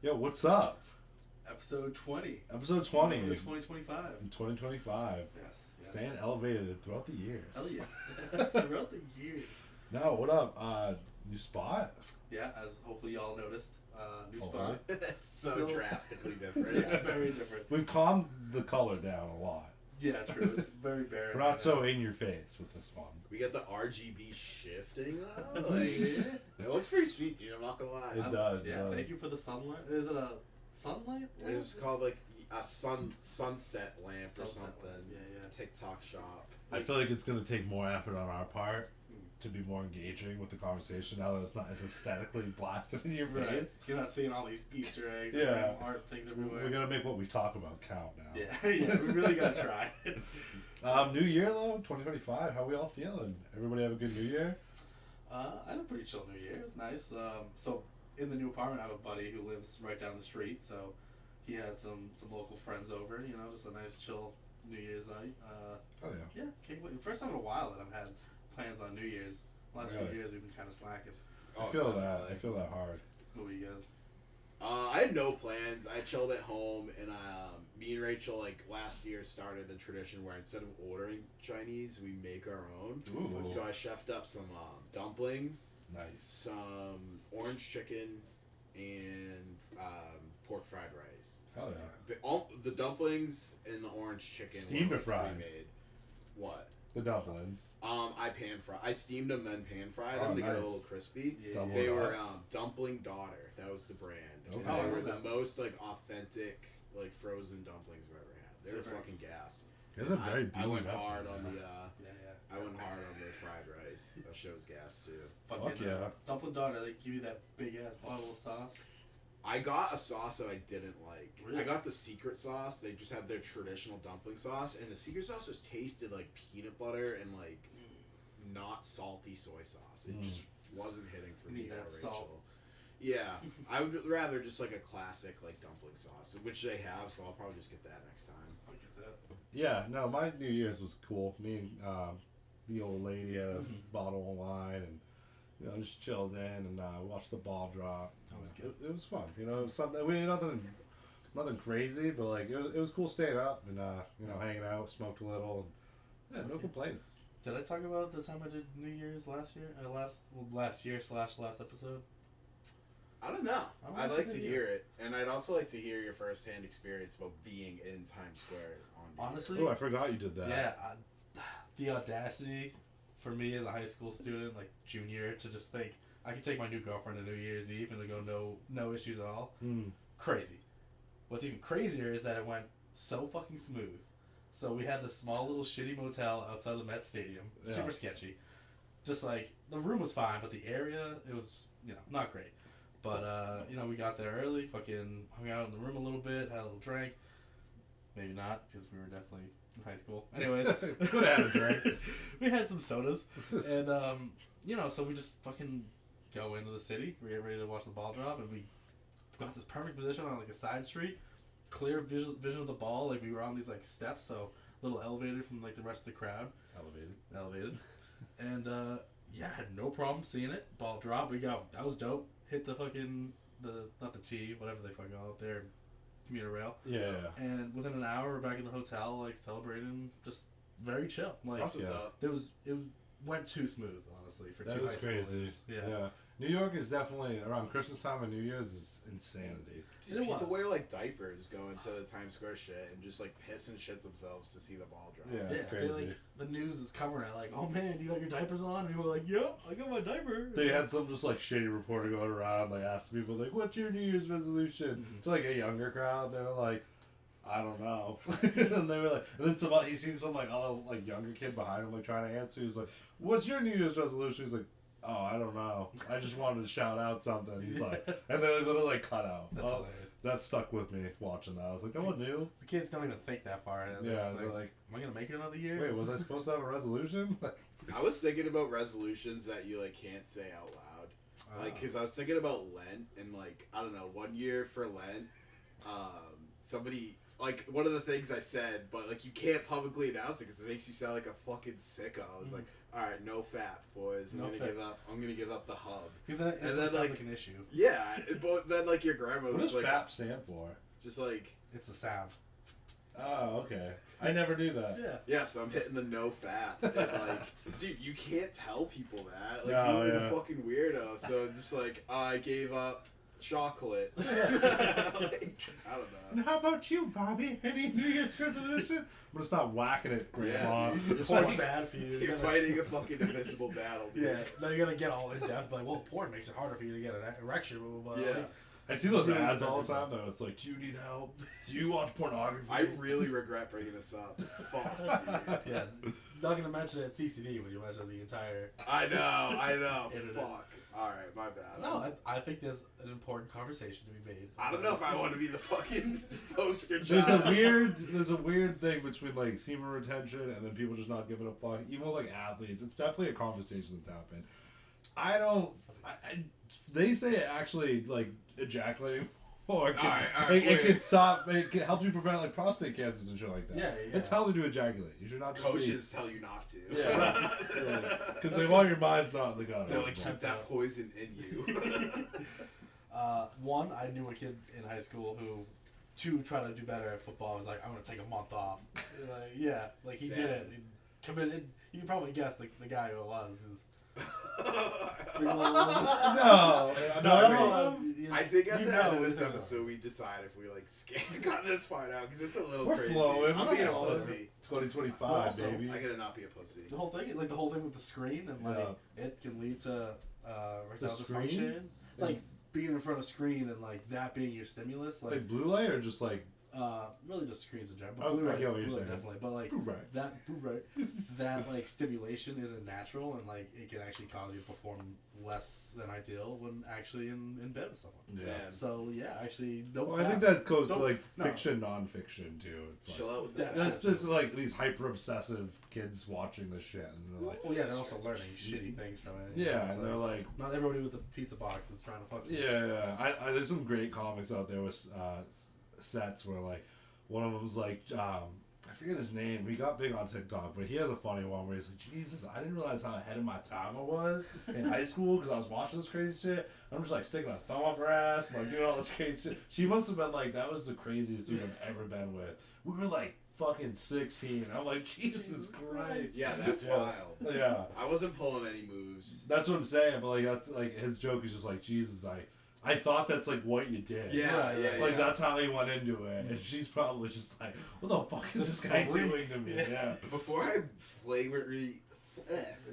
Yo, what's up? Episode 20. Episode 20. 2025. In 2025. Yes. Staying elevated throughout the years. Hell yeah. Throughout the years. No, what up? New spot? Yeah, as hopefully y'all noticed. New Hopefully. spot. It's so Still- drastically different. Yeah, very different. We've calmed the color down a lot. Yeah, true. It's very barren. We're not so in your face with this one. We got the RGB shifting. Like, Yeah. it looks pretty sweet, dude. I'm not gonna lie. It does. Yeah, it does. thank you for the sunlight. Is it a sunlight? It was called like a sunset lamp or Sunset something. lamp, yeah. TikTok shop. I feel like it's going to take more effort on our part to be more engaging with the conversation now that it's not as aesthetically blasted in your face. Right. You're not seeing all these Easter eggs Yeah. and random art things everywhere. We got to make what we talk about count now. Yeah, we really gotta try. New year though, 2025. How we all feeling? Everybody have a good New Year? I had a pretty chill New Year. It was nice. So in the new apartment, I have a buddy who lives right down the street. So he had some local friends over. You know, just a nice chill New Year's night. Oh yeah. Yeah, can't wait. First time in a while that I've had plans on New Year's. Last Really? few years we've been kind of slacking. I feel that. definitely. I feel that hard. Who are you guys? I had no plans. I chilled at home, and me and Rachel like last year started a tradition where instead of ordering Chinese, we make our own. Ooh. So I chefed up some dumplings, Nice. some orange chicken, and pork fried rice. Hell yeah. The dumplings and the orange chicken Steamed were or fried? pre-made. What? The dumplings. I pan fry. I steamed them then pan fried Oh, them to get a nice. little crispy. Yeah. Double They it were up. Dumpling Daughter. That was the brand. Okay. And Oh, I they were love the that. most like authentic like frozen dumplings I've ever had. They were Different. fucking gas. It's a very I went beaten up hard one. on the Yeah. I went hard on the fried rice. That shit was gas too. Fuck yeah. Dumpling Daughter, they give you that big ass bottle of sauce. I got a sauce that I didn't like. Really? I got the secret sauce. They just had their traditional dumpling sauce, and the secret sauce just tasted like peanut butter and like not salty soy sauce. It just wasn't hitting for You me need or that Rachel. salt. Yeah, I would rather just like a classic like dumpling sauce, which they have. So I'll probably just get that next time. I get that. Yeah, no, my New Year's was cool. Me and the old lady had a bottle of wine and, you know, just chilled in and watched the ball drop. That was good. It was fun. You know, it was something, we nothing crazy, but like it was cool staying up and, you know, hanging out, smoked a little. And, yeah, no complaints. Did I talk about the time I did New Year's last year? Last year / last episode? I don't know. I I'd like like to to hear hear it, and I'd also like to hear your firsthand experience about being in Times Square on New Year's. Honestly? Oh, I forgot you did that. Yeah. The audacity for me as a high school student, like junior, to just think I could take my new girlfriend to New Year's Eve and go no issues at all. Mm. Crazy. What's even crazier is that it went so fucking smooth. So we had this small little shitty motel outside of the Met Stadium. Yeah. Super sketchy. Just like, the room was fine, but the area, it was, you know, not great. But, you know, we got there early, fucking hung out in the room a little bit, had a little drink. Maybe not, because we were definitely in high school. Anyways. Could have had a drink. We had some sodas. And, you know, so we just fucking go into the city. We get ready to watch the ball drop, and we got this perfect position on, like, a side street. Clear vision of the ball. Like, we were on these, like, steps, so a little elevated from, like, the rest of the crowd. Elevated. And, yeah, I had no problem seeing it. Ball drop. We go. That was dope. Hit the fucking, not the T, whatever they fucking call it there, commuter rail. Yeah. And within an hour, we're back in the hotel, like, celebrating, just very chill. Like, That's what's yeah. up. it went too smooth, honestly, for That two was high crazy. schoolers. Yeah. New York is definitely, around Christmas time and New Year's, is insanity. Dude, It people was. wear like diapers going to the Times Square shit and just like piss and shit themselves to see the ball drop. Yeah. That's They, crazy. like, the news is covering it, like, oh man, you got your diapers on? And we were like, yep, I got my diaper. They had some just like shitty reporter going around, like asking people like, "What's your New Year's resolution?" To like a younger crowd, they were like, "I don't know," and they were like, and then he seen some like other like younger kid behind him like trying to answer. He's like, "What's your New Year's resolution?" He's like, "Oh, I don't know. I just wanted to shout out something." He's like, and then it was literally like cut out. That's hilarious. That stuck with me watching that. I was like, "No one knew." The kids don't even think that far. They're Yeah, just they're like, am I going to make it another year? "Wait, was I supposed to have a resolution?" I was thinking about resolutions that you like can't say out loud. Like, cause I was thinking about Lent and like I don't know, one year for Lent, somebody like one of the things I said, but like you can't publicly announce it because it makes you sound like a fucking sicko. I was like, all right, no fap, boys. I'm gonna give up the hub. Because then it sounds like an issue. Yeah, but then like your grandmother What was does like, FAP stand for? just like, It's the sound. Oh, okay. I never knew that. Yeah. yeah. So I'm hitting the no fap, and like, dude, you can't tell people that. Like, No, you're yeah. a fucking weirdo. So just like, I gave up chocolate. Like, I don't know. And how about you, Bobby? Any New Year's resolution? I'm gonna stop whacking it, Grandma. Yeah, It's so bad for you. You're fighting a fucking invisible battle. Dude. Yeah, now you're gonna get all in depth, like, well, porn makes it harder for you to get an erection, blah, blah, blah. Yeah. I see those ads all the time though. It's like, do you need help? Do you watch pornography? I really regret bringing this up. Fuck, dude. Yeah, not gonna mention it at CCD when you mention the entire. I know. Internet. Fuck. All right, my bad. No, I think there's an important conversation to be made. I don't know if I want to be the fucking poster There's child. a weird thing between like semen retention and then people just not giving a fuck. Even with like athletes, it's definitely a conversation that's happened. They say it actually like ejaculating more. All right, It can stop. It helps you prevent like prostate cancers and shit like that. Yeah. It's healthy to ejaculate. You should not. Just Coaches tell you not to. Be, yeah, because they want your mind's not in the gutter. They're like, keep that poison in you. One, I knew a kid in high school who, to try to do better at football, was like, I'm gonna take a month off. Like, yeah, like he did it. He committed. You can probably guess the guy who it was. Who's No. I think at You the know, end of this you know. episode, we decide if we like got this part out because it's a little We're crazy. flowing. I'm We're being a flowing. pussy. 2025, Also, baby. I gotta not be a pussy. The whole thing with the screen and like it can lead to erectile The screen? dysfunction. Like being in front of a screen and like that being your stimulus, like Like blue light or just like really just screens in general. But Oh, Blu-ray, I get what you're Blu-ray saying. definitely. But like Blu-ray. that like stimulation isn't natural and like it can actually cause you to perform less than ideal when actually in bed with someone. Yeah. Man, So yeah, actually no. Well, I fap. think that goes to Don't- like no. fiction, non-fiction too. It's chill like, out with the that's facts. just like these hyper obsessive kids watching this shit, and they're like, Well, yeah, they're also learning shitty things from it. yeah, It's and they're like, not everybody with the pizza box is trying to fuck you. yeah. I there's some great comics out there with sets where like one of them was like, I forget his name. He got big on TikTok, but he has a funny one where he's like, Jesus, I didn't realize how ahead of my time I was in high school because I was watching this crazy shit. I'm just like sticking a thumb up her ass, and, like doing all this crazy shit. She must have been like, that was the craziest dude I've ever been with. We were like fucking 16. I'm like, Jesus Christ. Yeah, that's wild. Yeah. I wasn't pulling any moves. That's what I'm saying, but like that's like his joke is just like, Jesus, I thought that's like what you did. Yeah. Like that's how he went into it, and she's probably just like, "What the fuck is this guy doing to me?" Yeah. Before I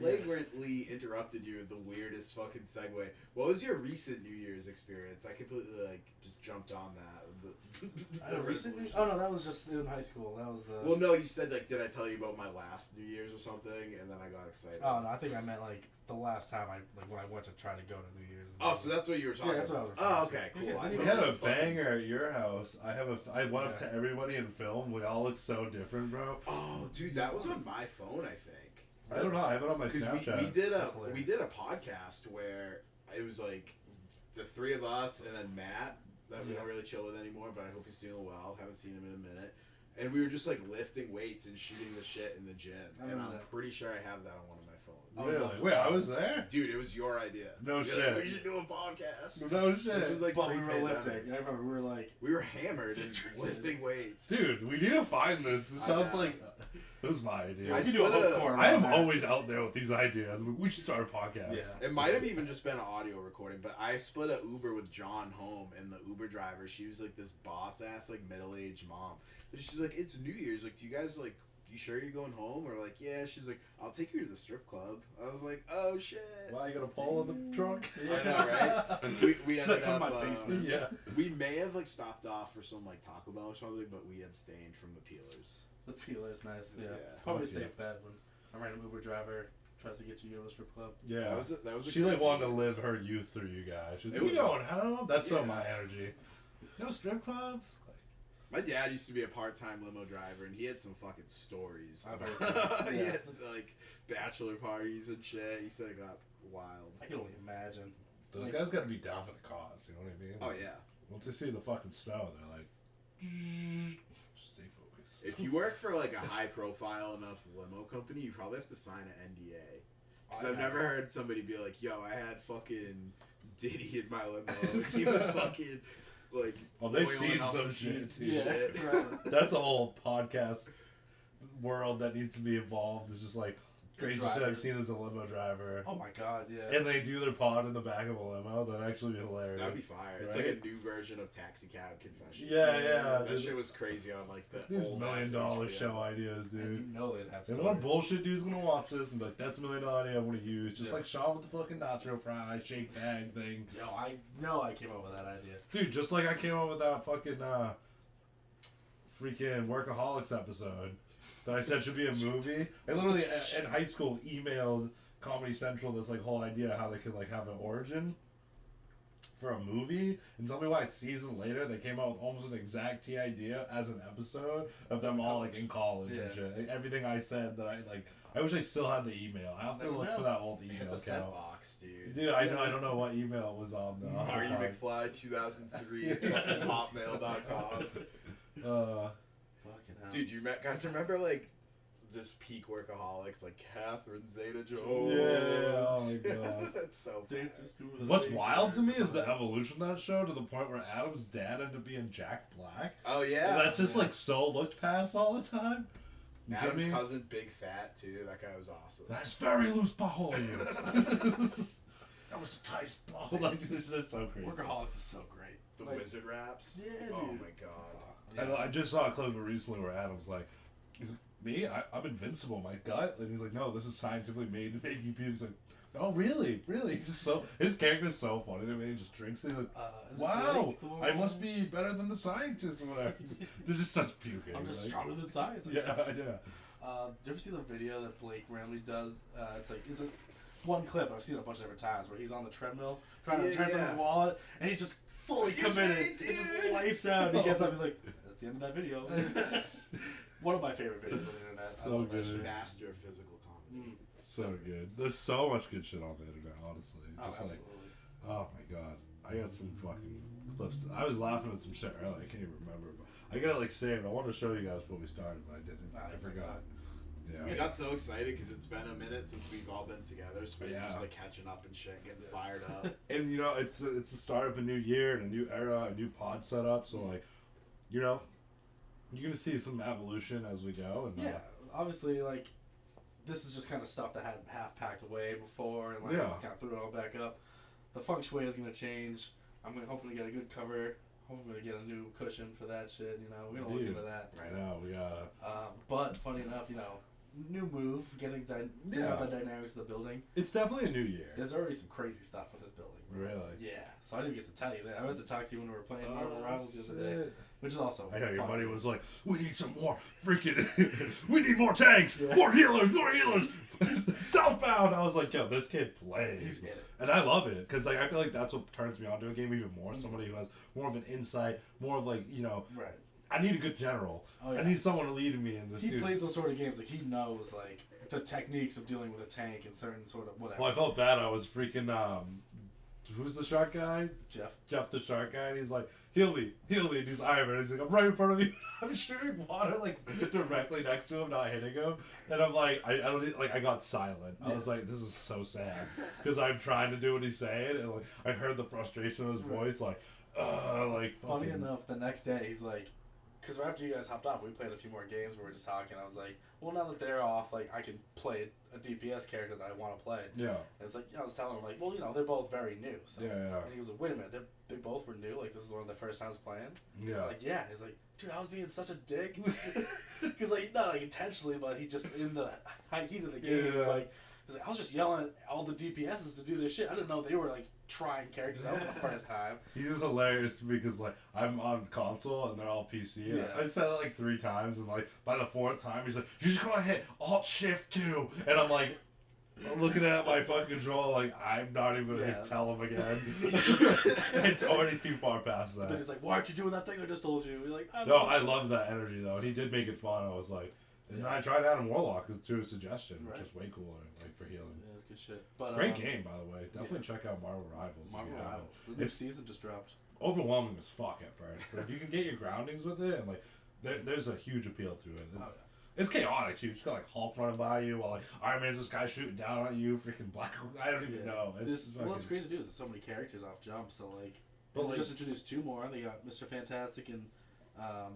flagrantly interrupted you with the weirdest fucking segue, what was your recent New Year's experience? I completely like just jumped on that. Recently? Oh no, that was just in high school. That was the. Well, no, you said like, did I tell you about my last New Year's or something? And then I got excited. Oh no, I think I meant like the last time when I went to try to go to New Year's. Oh, so that's what you were talking Yeah, that's what I about. was Oh, referring okay, to. cool. Yeah, I didn't We thought had a you fucking- banger at your house. I went up to everybody in film. We all look so different, bro. Oh, dude, that was on my phone, I think. I don't know. I have it on my Because Snapchat. we did That's hilarious. we did a podcast where it was like the three of us and then Matt that we don't really chill with anymore, but I hope he's doing well. Haven't seen him in a minute. And we were just like lifting weights and shooting the shit in the gym. I And remember I'm that. pretty sure I have that on one of my phones. Really? Wait, I was there. Dude, it was your idea. No You're shit. like, we should do a podcast. No shit. This was like But we were pre-pandemic. lifting. I remember we were like. We were hammered and lifting weights. Dude, we need to find this. It I sounds know. like it was my idea. I We could do a split hook cord I am around that. always out there with these ideas. We should start a podcast. Yeah. It might have even just been an audio recording, but I split a Uber with John home, and the Uber driver, she was like this boss ass, like middle-aged mom. And she's like, "It's New Year's. Like, do you guys like? You sure you're going home?" We're like, "Yeah." She's like, "I'll take you to the strip club." I was like, "Oh shit." Why you got a pole in the trunk? I know, right? We She's ended like, "Come up. to my basement." Yeah. We may have like stopped off for some like Taco Bell or something, but we abstained from the peelers. The peeler's nice. Yeah. Yeah. Probably a Fuck safe bet when a random Uber driver tries to get you to go to a strip club. Yeah. That was a She great like wanted to New live Year's. her youth through you guys. She's It like, we was- going home? That's so Yeah. my energy. No strip clubs? My dad used to be a part-time limo driver, and he had some fucking stories. I've about- heard that. He Yeah. had like bachelor parties and shit. He said it got wild. I can only imagine. Those Like- guys got to be down for the cause. You know what I mean? Oh yeah. Once they see the fucking snow, they're like, If you work for like a high profile enough limo company, you probably have to sign an NDA. Because I've never heard somebody be like, "Yo, I had fucking Diddy in my limo. He was fucking like." Oh, they've oiling seen up some the shit. seats and Yeah. shit. That's a whole podcast world that needs to be evolved. It's just like crazy shit I've Drivers. seen as a limo driver. Oh my god, yeah. And they do their pod in the back of a limo. That'd actually be hilarious. That'd be fire. It's Right? like a new version of Taxi Cab Confessions. Yeah. That shit was crazy on like the These old $1 million HBO. show ideas, And dude. you know they'd have And stories. one bullshit dude's gonna watch this and be like, that's $1 million idea I want to use. Just Yeah. like Sean with the fucking nacho fry, shake bag thing. Yo, I know I came up with that idea. Dude, just like I came up with that fucking freaking Workaholics episode that I said should be a movie. I literally in high school emailed Comedy Central this like whole idea how they could like have an origin for a movie, and tell me why a season later they came out with almost an exact idea as an episode of them all like in college and Yeah. shit. Like, everything I said that I wish I still had the email. I have to Never look know. for that old Hit email the sent account. box, dude. Dude, I know I don't know what email it was on though. Marty McFly 2003 at fucking hotmail.com. Fucking hell. Dude, you guys remember like this peak Workaholics, like Catherine Zeta-Jones? Yeah, oh my God. That's so funny. Dances through the What's lasers wild to me or is the something. evolution of that show to the point where Adam's dad ended up being Jack Black. Oh yeah. That just like so looked past all the time. You get Adam's me? cousin, Big Fat too. That guy was awesome. That's very loose butthole, you. That was a tight butthole. Like, it's just so crazy. Workaholics is so great. The Like, wizard raps. Yeah, Oh dude. my god. I just saw a clip of it recently where Adam's like, he's like, me? I'm invincible, my gut. And he's like, no, this is scientifically made to make you puke. He's like, oh, really? Really? Just so his character's so funny to me. He just drinks it. He's like, Is it wow, Blake, the one- I must be better than the scientists or whatever. There's just such puking. I'm just like- stronger than science. I Yeah, guess. yeah. Do you ever see the video that Blake randomly does? It's a one clip I've seen it a bunch of different times where he's on the treadmill trying to turn on his wallet and he's just fully Excuse committed. me, It just dude. wipes out. And he gets up. He's like, "That's the end of that video." One of my favorite videos on the internet. So I love that good. shit. Master of physical comedy. So good. There's so much good shit on the internet, honestly. Oh, Just like, absolutely. oh my god. I got some fucking clips. I was laughing at some shit earlier. I can't even remember. But I got it like saved. I wanted to show you guys before we started, but I didn't. Nah, I you forgot. We Yeah. got so excited because it's been a minute since we've all been together, so we're Yeah. just like catching up and shit, getting fired up. And you know, it's the start of a new year and a new era, a new pod setup. So like, you know, you're gonna see some evolution as we go. And Yeah, obviously, like, this is just kind of stuff that had half packed away before, and like, Yeah. I just kind of threw it all back up. The feng shui is going to change. I'm hoping to get a good cover. Hoping to get a new cushion for that shit, you know. We're going to look Dude. into that. I know we gotta. But, funny enough, you know, new move, figuring out the dynamics of the building. It's definitely a new year. There's already some crazy stuff with this building. Really. Yeah, so I didn't get to tell you that. I went to talk to you when we were playing Marvel Rivals the other day, shit. which is also I know your fun. buddy was like, "We need some more freaking, we need more tanks, Yeah. more healers, Southbound." I was like, "Yo, this kid plays," He's in it. and I love it because like I feel like that's what turns me on to a game even more. Somebody who has more of an insight, more of like Right. I need a good general. Oh, yeah. I need someone to lead me in this. He too. plays those sort of games like he knows like the techniques of dealing with a tank and certain sort of whatever. Well, I felt bad. I was freaking who's the shark guy? Jeff. The shark guy, and he's like, heal me, and he's Iron, and he's like, I'm right in front of you, I'm shooting water, like, directly next to him, not hitting him, and I'm like, I don't, like, I got silent, I was like, this is so sad, because I'm trying to do what he's saying, and, like, I heard the frustration in his voice, like, like, Funny fucking, enough, the next day he's like, because after you guys hopped off, we played a few more games. We were just talking. I was like, well, now that they're off, like I can play a DPS character that I want to play. yeah, And it's like, I was telling him like, well, you know, they're both very new. So. yeah, And he was like, wait a minute, they both were new. Like this is one of their first times playing. He's yeah, like, yeah. He's like, dude, I was being such a dick. Because like not like intentionally, but he just in the high heat of the game. Yeah. He's like, I was just yelling at all the DPSs to do their shit. I didn't know they were like trying characters out for the first time. he was hilarious to me, because, like, I'm on console, and they're all PC, and Yeah. I said it, like, 3 times, and, like, by the 4th time, he's like, you're just gonna hit Alt-Shift-2, and I'm like, looking at my fucking control, like, I'm not even gonna Yeah. tell him again. It's already too far past But then that. he's like, why aren't you doing that thing I just told you? You're like, I don't No, know. I love that energy, though. He did make it fun. I was like, and then I tried Adam Warlock as to a suggestion, which Right. is way cooler, like, for healing. Yeah, it's good shit. But, Great game, by the way. Definitely check out Marvel Rivals. if Marvel you haven't. Rivals. The new season just dropped. Overwhelming as fuck at first, but if you can get your groundings with it, and like, there's a huge appeal to it. Oh, It's chaotic too. You just got like Hulk running by you while like Iron Man's this guy shooting down at you. Freaking Black. I don't even know. What's crazy too is there's so many characters off jump. So like, But they just introduced 2 more. They got Mr. Fantastic and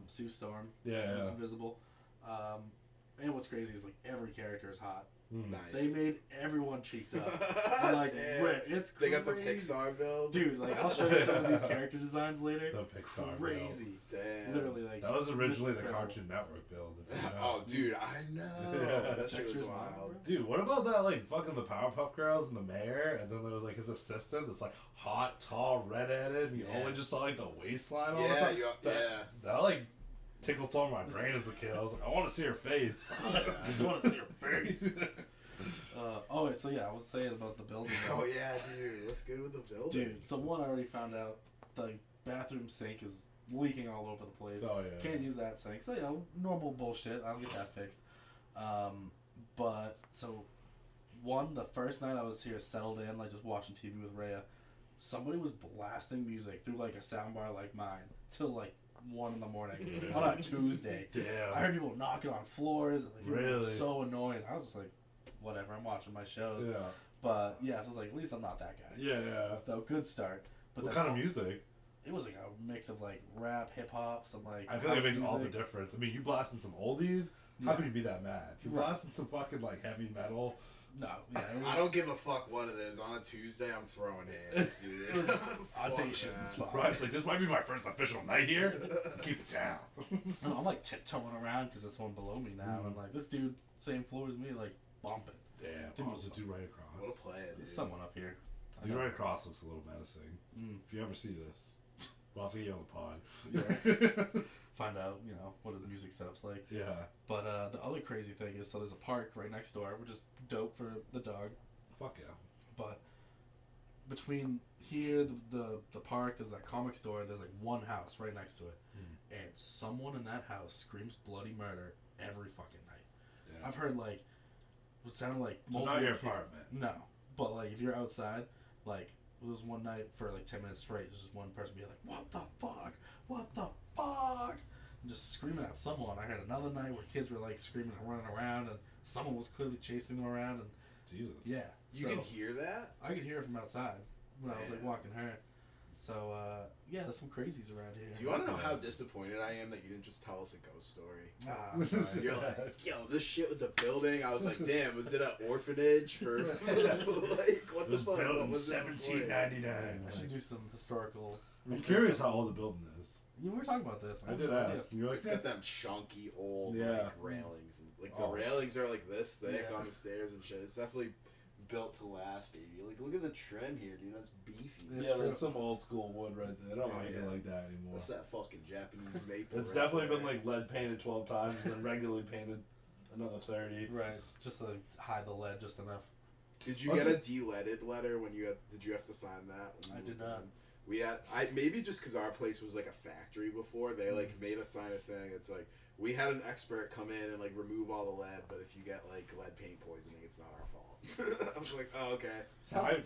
Sue Storm. Yeah. Who's invisible. And what's crazy is like every character is hot. Nice. They made everyone cheeked up. And, like, it's crazy. They got the Pixar build. Dude, like, I'll show you some of these character designs later. The Pixar crazy. Build. Damn. Literally, like, that was originally the Cartoon Network build. Oh, dude, I know. Yeah. That shit was wild. Dude, what about that, like, fucking the Powerpuff Girls and the mayor, and then there was, like, his assistant that's, like, hot, tall, red-headed, and you only just saw, like, the waistline all the time? That, like, tickled some of my brain as a kid. I was like, I want to see her face. I want to see her face. So yeah, I was saying about the building. Oh yeah, dude, what's good with the building? Dude, so one, I already found out the bathroom sink is leaking all over the place. Oh yeah. Can't use that sink. So, you know, normal bullshit. I'll get that fixed. But, so, one, the first night I was here settled in, like, just watching TV with Rhea, somebody was blasting music through, like, a soundbar like mine till, like, 1 in the morning on a Tuesday. Damn. I heard people knocking on floors. And, like, really? It was so annoying. I was just like, whatever, I'm watching my shows. Yeah. But, yeah, so I was like, at least I'm not that guy. Yeah. So, good start. But What kind of music? It was like a mix of, like, rap, hip-hop, some, like, I feel like it makes music. all the difference. I mean, you blasting some oldies, how could you be that mad? You Right. blasting some fucking, like, heavy metal. No, yeah, it was, I don't give a fuck what it is. On a Tuesday, I'm throwing hands, dude. It was Fuck audacious that. as fuck. Right, it's like, this might be my first official night here. Keep it down. No, I'm like tiptoeing around because there's someone below me now. And I'm like, this dude, same floor as me, like bumping. Damn. Dude, Oh, there's a dude right across. What a play, dude. There's someone up here. The dude right across looks a little menacing. Mm. If you ever see this, we'll have to get you on the pod. Yeah. Find out, you know, what his music setup's like. Yeah. But the other crazy thing is, so there's a park right next door, which is dope for the dog. Fuck yeah. But between here, the park, there's that comic store, there's like one house right next to it. And someone in that house screams bloody murder every fucking night. Yeah. I've heard like, what sounded like So multiple not your kids- apartment. No. But like if you're outside, like there was one night for like 10 minutes straight, there's just one person be like, what the fuck? What the fuck? And just screaming at someone. I heard another night where kids were like screaming and running around and someone was clearly chasing them around and Jesus. yeah. You can hear that? I could hear it from outside when I was like Damn. walking her. So yeah, there's some crazies around here. Do you want to know how disappointed I am that you didn't just tell us a ghost story? I'm sorry. You're like, yo, this shit with the building. I was like, damn, was it an orphanage for like what It the was fuck? built What in was it before? 1799. I should do some historical I'm research curious on how it. old the building is. You were talking about this. I have did no idea. ask. You're like, It's got them chunky old Yeah. like railings. And, like the Oh. railings are like this thick Yeah. on the stairs and shit. It's definitely built to last, baby. Like look at the trim here, dude. That's beefy. It's yeah, true. that's some old school wood right there. They don't Oh, make yeah. it like that anymore. What's that fucking Japanese maple? It's right definitely there? been like lead painted 12 times and then regularly painted another 30. Right, just to hide the lead just enough. Did you What's get a de-leaded letter when you had? Did you have to sign that? When I you did moved not. in? We had. Maybe just because our place was like a factory before, they like made us sign a thing. It's like we had an expert come in and like remove all the lead, but if you get like lead paint poisoning, it's not our fault. I was like, oh okay.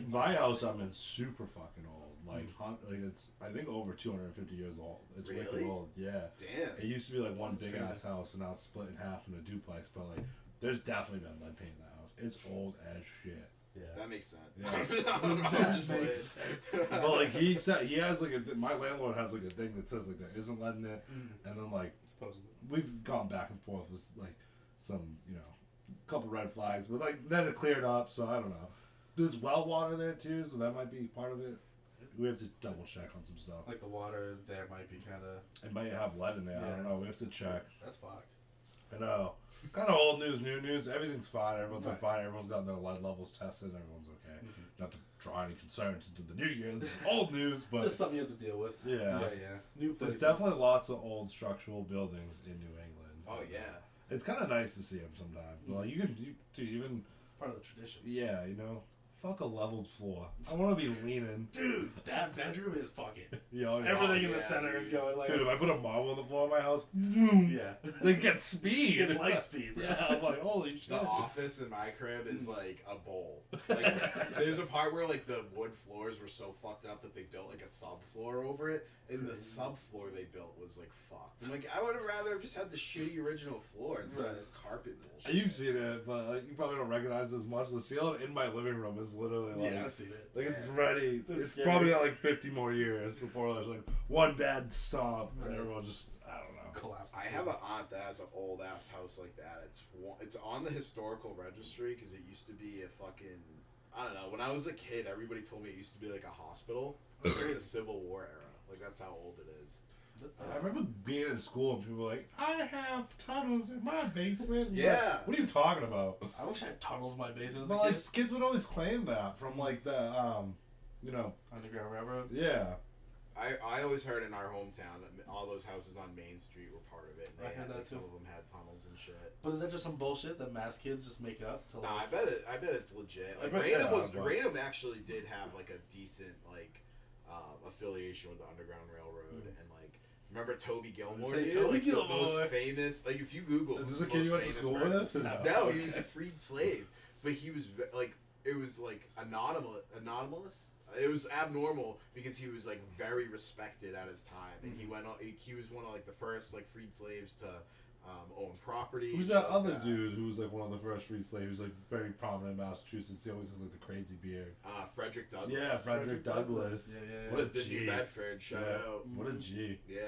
My house I'm in super fucking old. Like, like it's I think over 250 years old. It's Really? wicked old. Yeah. Damn. It used to be like one That's big crazy. ass house and now it's split in half in a duplex. But like, there's definitely been lead paint in that house. It's old as shit. Yeah. That makes sense. Yeah. I'm just Makes saying. But like he said, he has like my landlord has like a thing that says like there isn't lead in it, and then like Supposedly. we've gone back and forth with like some couple red flags, but like then it cleared up. So I don't know. There's well water there too, so that might be part of it. We have to double check on some stuff. Like the water there might be kind of. It might have lead in there. I don't Yeah. know. We have to check. That's fucked. I know. Kind of old news, new news. Everything's fine. Everyone's been Right. fine. Everyone's got their lead levels tested. Everyone's okay. Mhm. Not to draw any concerns into the new year. This is old news, but Just something you have to deal with. Yeah. Yeah. New there's places. definitely lots of old structural buildings in New England. Oh yeah. It's kind of nice to see them sometimes. But like you can dude, even It's part of the tradition. yeah, fuck a leveled floor. I want to be leaning. Dude, that bedroom is fucking. You know, Everything in yeah, the center is dude. going like. Dude, if I put a marble on the floor of my house, Yeah. they get speed. It's light speed, bro. Yeah, I'm like, holy shit. The office in my crib is like a bowl. Like, there's a part where like the wood floors were so fucked up that they built like a subfloor over it, And the subfloor they built was like fucked. I'm like, I would have rather have just had the shitty original floor instead of this carpet bullshit. You've seen it, but like, you probably don't recognize it as much. The ceiling in my living room is literally like, Yeah, I've seen it. like it's ready. It's scary. probably got like 50 more years before there's like one bad stomp and Right. everyone just, I don't know. Collapses. I have an aunt that has an old ass house like that. It's on the historical registry because it used to be a fucking, I don't know. When I was a kid, everybody told me it used to be like a hospital, like the Civil War era. Like that's how old it is. I remember being in school and people were like, I have tunnels in my basement. And Yeah. like, what are you talking about? I wish I had tunnels in my basement as But a like kid. kids would always claim that from like the, you know, Underground Railroad. yeah. I always heard in our hometown that all those houses on Main Street were part of it. And I they heard had that like some too. of them had tunnels and shit. But is that just some bullshit that mass kids just make up to like? Nah, I bet it's legit. I Like bet- Raynham yeah, but- Raynham actually did have like a decent like affiliation with the Underground Railroad and like remember Toby Gilmore? Say Dude? Toby Like, Gilmore. the most famous. Like if you Google, Is who's this a the kid most you went to famous school person- with? No, he was a freed slave, but he was like it was like anonymous. It was abnormal because he was like very respected at his time, and he went on. He was one of like the first like freed slaves to own property. Who's shit that like other dude who was like one of the first free slaves, like very prominent in Massachusetts? He always has like the crazy beard. Frederick Douglass. Yeah, Frederick Douglass. Yeah, yeah, yeah. What a the G. New Bedford. Shout Yeah. out. What a G. Yeah.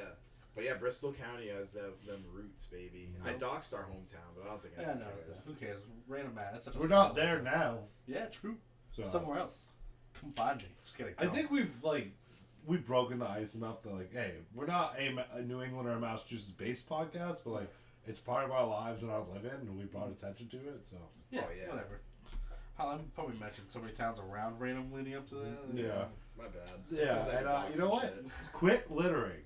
But yeah, Bristol County has them roots, baby. I Nope. doxed our hometown, but I don't think Yeah, anyone no, cares. who cares? Random man. That's such a We're small not there world. now. Yeah, true. So Somewhere else. Come find me. Just kidding. I think we've broken the ice enough that like, hey, we're not a New England or a Massachusetts based podcast, but like it's part of our lives and our living, and we brought attention to it. So Yeah, Oh, yeah. whatever. I've probably mentioned so many towns around Raynham leading up to that. yeah, My bad. yeah, Sometimes I and dox you know and what? shit. Quit littering.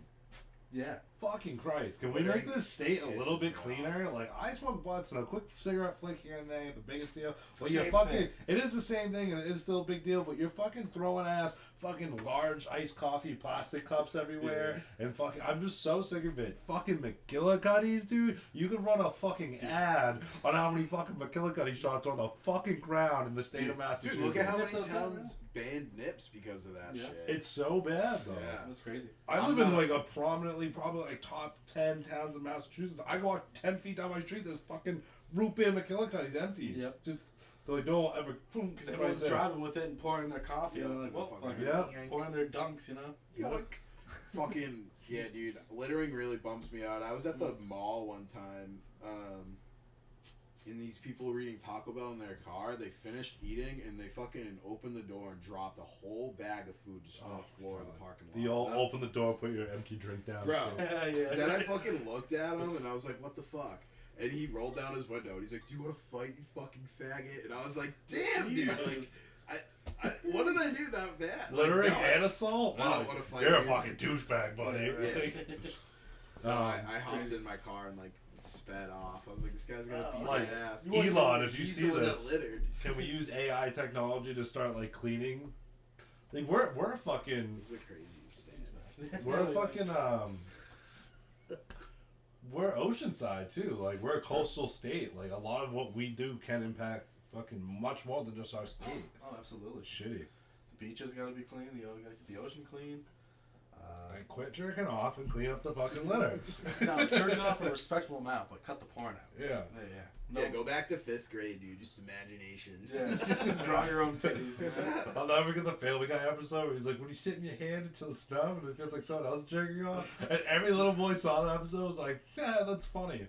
Yeah. Fucking Christ! Can we Littering make this state a is little bit wrong. cleaner? Like I smoke blunts and a quick cigarette flick here and there, ain't the biggest deal. It's But the you're same fucking. thing. It is the same thing, and it is still a big deal. But you're fucking throwing ass fucking large iced coffee plastic cups everywhere, and fucking. I'm just so sick of it. Fucking McGillicuddies, dude. You could run a fucking ad on how many fucking McGillicuddy shots are on the fucking ground in the state of Massachusetts. Dude, look at how many Nips outside, towns banned nips because of that Yeah. shit. It's so bad though. Yeah. That's crazy. I I'm live in not- like a prominently, probably like top 10 towns in Massachusetts. I go walk 10 feet down my street, there's fucking root beer McGillicuddy's empty. Yep. Just, they're like, no one ever. Because everyone's driving with it and pouring their coffee, and they're like, well, Fucking Yeah. yank. pouring their dunks, you know? Yoink. Fucking yeah, dude. Littering really bumps me out. I was at the mall one time, and these people were eating Taco Bell in their car. They finished eating and they fucking opened the door and dropped a whole bag of food just on the floor of the parking lot. You all And I- open the door, put your empty drink down. Bro. Yeah, yeah. Then I fucking looked at him and I was like, what the fuck? And he rolled down his window and he's like, do you want to fight, you fucking faggot? And I was like, damn, dude. Like, Jesus. what did I do that bad? Littering Like, no, and assault? I don't Wow, wanna fight you're a you. fucking douchebag, buddy. Yeah, right. Like, So I hopped crazy. in my car and like sped off. I was like, this guy's gonna beat like, my ass. Elon, if you He's see the one this, that littered. can we use AI technology to start like cleaning? Like we're fucking He's the craziest stance. we're fucking we're oceanside too. Like we're a coastal state. Like a lot of what we do can impact fucking much more than just our state. Oh, absolutely. It's shitty. The beaches gotta be clean. You gotta keep the ocean clean. Like quit jerking off and clean up the fucking litter. No, jerking off a respectable amount, but cut the porn out. Yeah. Yeah, yeah. Yeah, go back to 5th grade, dude. Just imagination. Yeah, it's just draw your own titties. You know? I'll never forget the Family Guy episode where he's like, when you sit in your hand until it's numb and it feels like someone else jerking off. And every little boy saw that episode was like, yeah, that's funny.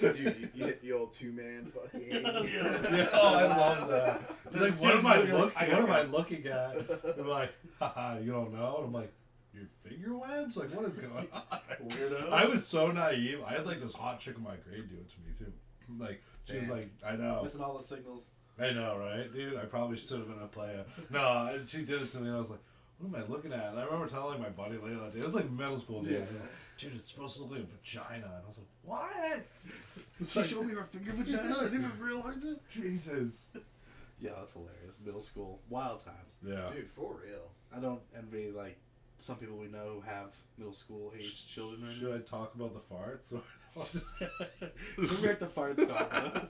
Dude, you hit the old 2-man fucking. Yeah, oh, I love that. He's like, what am I looking at? I'm like, haha, you don't know? And I'm like, your figure webs? Like, what is going on? Weirdo. I was so naive. I had like this hot chick in my grade do it to me too. Like, she was Damn. like, I know. Missing all the signals. I know, right, dude? I probably should have been a player. No, she did it to me, and I was like, what am I looking at? And I remember telling my buddy later that day, it was like middle school days. Yeah. He was like, dude, it's supposed to look like a vagina. And I was like, what? It's She like, showed me her finger vagina. I didn't even realize it. Jesus. Yeah, that's hilarious. Middle school, wild times. Yeah. Dude, for real. I don't envy like some people we know who have middle school aged children. Right Should I talk about the farts? Or I'll just... We're at the farts combo.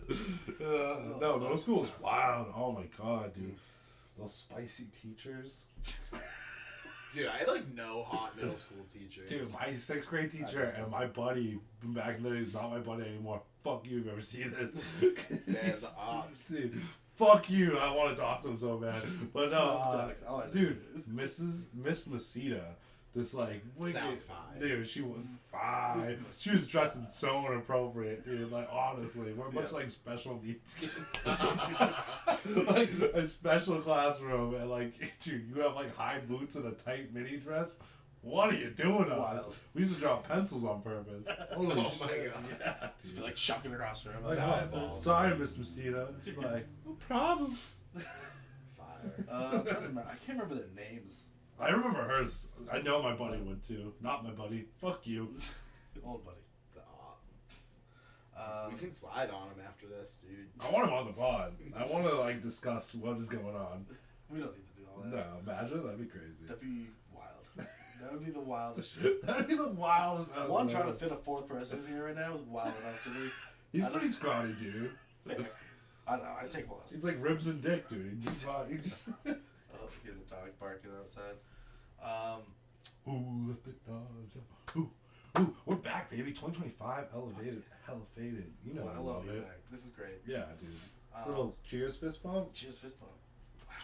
no, middle school is wild. Oh my god, dude. Those spicy teachers. Dude, I had like no hot middle school teachers. Dude, my 6th grade teacher and my buddy from back in the day is not my buddy anymore. Fuck you if you ever see this. There's the ops. Dude, fuck you. I want to talk to him so bad. But no, dude, Miss Masita, this like wicked. Sounds fine. Dude, she was fine. She was dressed in so inappropriate, dude. Like, honestly, we're much like special needs kids. Like a special classroom, and like, dude, you have like high boots and a tight mini dress. What are you doing to us? We used to draw pencils on purpose. Holy Oh shit. my god. Yeah, Just dude. feel like chucking across the room. Like, Eyeball. sorry, Miss Masita. She's like, no problem. Fire. I can't remember their names. I remember hers. I know my buddy would too. Not my buddy. Fuck you. Old buddy. The ops. We can slide on him after this, dude. I want him on the pod. I want to like discuss what is going on. We don't need to do all that. No, imagine that'd be crazy. That'd be wild. That would be the wildest shit. That'd be the wildest. One, trying to fit a fourth person in here right now is wild enough to me. He's pretty scrawny, dude. Fair. I don't know. I take less. He's like ribs and dick, dude. He's fine. Oh, hear the dogs barking outside. Ooh, let the dogs out. Ooh, we're back, baby. 2025, elevated, hella faded. You know, I love you back. This is great. Yeah, dude. Little cheers fist bump. Cheers, fist bump.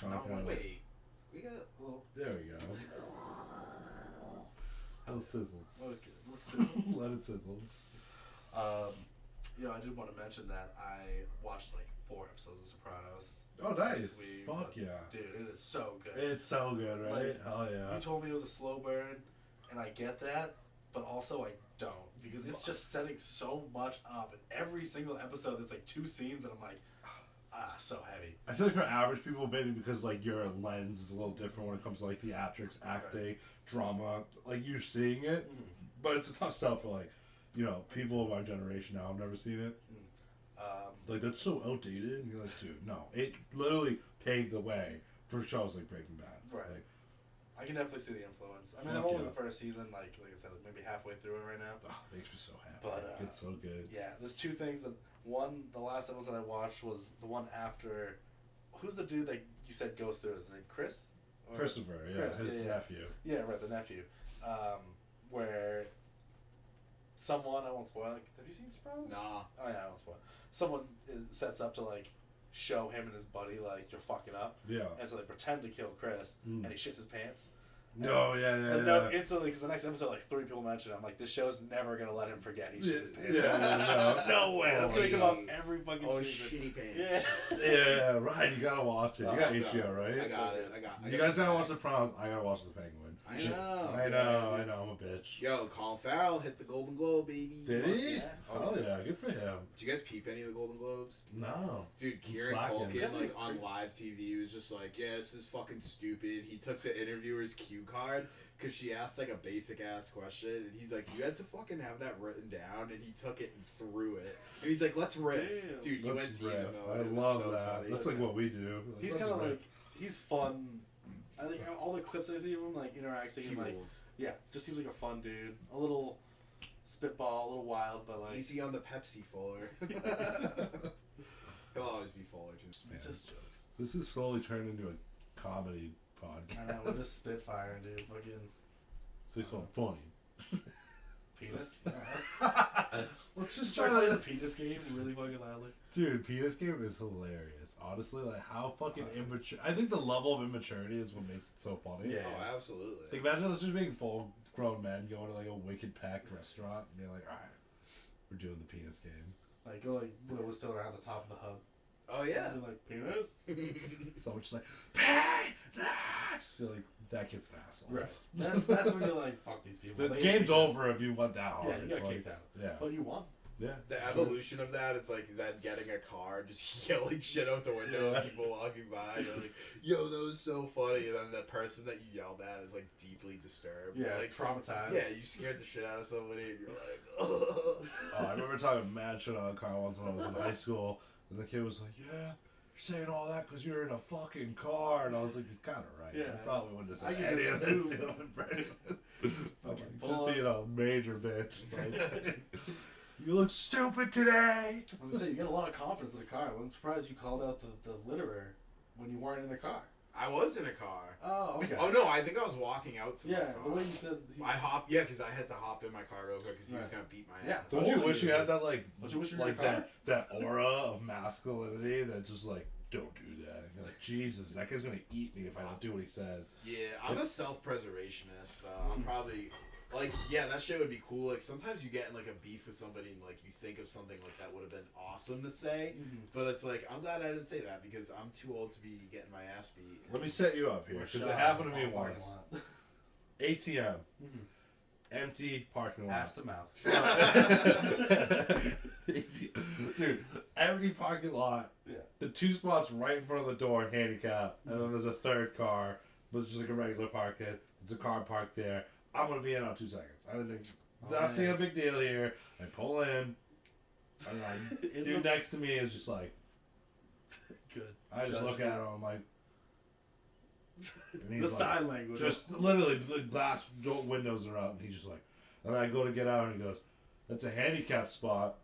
Chomp No, on it. Wait. We got A little. There we go. Little sizzle. That was good. A little sizzle. Let it sizzle. I did want to mention that I watched like 4 episodes of Sopranos. Oh, nice. Since we- Fuck yeah. Dude, it is so good. It's so good, right? Like, Hell yeah. You told me it was a slow burn, and I get that, but also I don't, because it's just setting so much up. And every single episode, there's like 2 scenes, and I'm like, so heavy. I feel like for average people, maybe because like your lens is a little different when it comes to like theatrics, acting, drama, like you're seeing it, but it's a tough sell for like, people of our generation now have never seen it. Like that's so outdated. And you're like, dude, no, it literally paved the way for shows like Breaking Bad. Right. Like, I can definitely see the influence. I mean, I'm Fuck only yeah. the first season, like I said, maybe halfway through it right now. it makes me so happy. But, it's so good. Yeah, there's 2 things that. One, the last episode I watched was the one after. Who's the dude that you said goes through? Is it Chris? Or Christopher, Chris, his nephew. Yeah, right, the nephew. Where someone, I won't spoil it. Have you seen Sopranos? Nah. Oh yeah, I won't spoil it. Someone sets up to like show him and his buddy like you're fucking up. Yeah. And so they pretend to kill Chris, and he shits his pants. No, yeah. And no, instantly, because the next episode, like 3 people mention it. I'm like, this show's never gonna let him forget he shit his pants. No way. That's gonna come up every fucking season. Shitty pants. Yeah. Yeah, right. You gotta watch it. You got HBO, right? I got it. You guys gotta watch The Sopranos. I gotta watch The Penguin. I know. I know. I'm a bitch. Yo, Colin Farrell hit the Golden Globe, baby. Did Fuck he? yeah. Oh yeah, good for him. Did you guys peep any of the Golden Globes? No. Dude, Kieran slacking. Culkin, Yeah, like he's on crazy. live TV, was just like, "Yeah, this is fucking stupid." He took the interviewer's cue card because she asked like a basic ass question, and he's like, "You had to fucking have that written down," and he took it and threw it. And he's like, "Let's riff, Damn. dude." He went deep. I love that. That's like what we do. He's Let's kind of riff. like, he's fun. I think all the clips I see of him like interacting He and like, rules. yeah, just seems like a fun dude. A little spitball, a little wild, but like Easy on the Pepsi Fuller. He'll always be Fuller too. Man. just jokes. This is slowly turned into a comedy podcast. I know, with this spitfire, dude, fucking So he's so funny. penis. Let's Just just start try playing to the penis game really fucking loudly. Dude, Penis Game is hilarious. Honestly, like how fucking Classic. immature. I think the level of immaturity is what makes it so funny. Yeah. Oh, absolutely. Like, imagine us just being full grown men going to like a wicked packed restaurant and being like, alright, we're doing the Penis Game. Like go like Will was still around the top of the hub. Oh yeah. And like penis. So we're just like, Penis! You're like, that kid's an asshole. Right. That's when you're like, fuck these people. The They game's hate me. over if you went that hard. Yeah, you got Like, kicked out. Yeah. But you won. Yeah. The evolution of that is like then getting a car, just yelling shit out the window, Yeah. and people walking by. You're like, "Yo, that was so funny," and then the person that you yelled at is like deeply disturbed. Yeah, like traumatized. Yeah, you scared the shit out of somebody, and you're like, Oh, I remember talking mad shit on a car once when I was in high school, and the kid was like, "Yeah, you're saying all that because you're in a fucking car," and I was like, "He's kind of right. Yeah. I probably wouldn't have I said could any of just this assume. to him in person." Just fucking full Just being a major bitch. Like, you look stupid today. I was gonna say you get a lot of confidence in a car. I'm surprised you called out the litterer when you weren't in the car. I was in a car. Oh, okay. Oh no, I think I was walking out to my car. the way you said. I hopped, because I had to hop in my car real quick because he was Right. gonna beat my Yeah. ass. Don't you wish you had that Don't you wish you were like in a car? that aura of masculinity that just like don't do that. You're like Jesus, that guy's gonna eat me if I don't do what he says. Yeah, I'm a self-preservationist, so I'm probably like, that shit would be cool. Like sometimes you get in like a beef with somebody and like you think of something like that would have been awesome to say, but it's like I'm glad I didn't say that because I'm too old to be getting my ass beat. Let me set you up here because it happened to me once. ATM, empty parking lot. Ass to mouth. Dude, empty parking lot. Yeah. The 2 spots right in front of the door, handicap, and then there's a third car, but it's just like a regular parking. There's a car parked there. I'm gonna be in on 2 seconds. I didn't think. Not seeing a big deal here. I pull in. And like, dude next to me is just like. Good. I just look at him. I'm like. And he's The like, sign language. just literally the glass windows are out, and he's just like. And I go to get out, and he goes, "That's a handicap spot."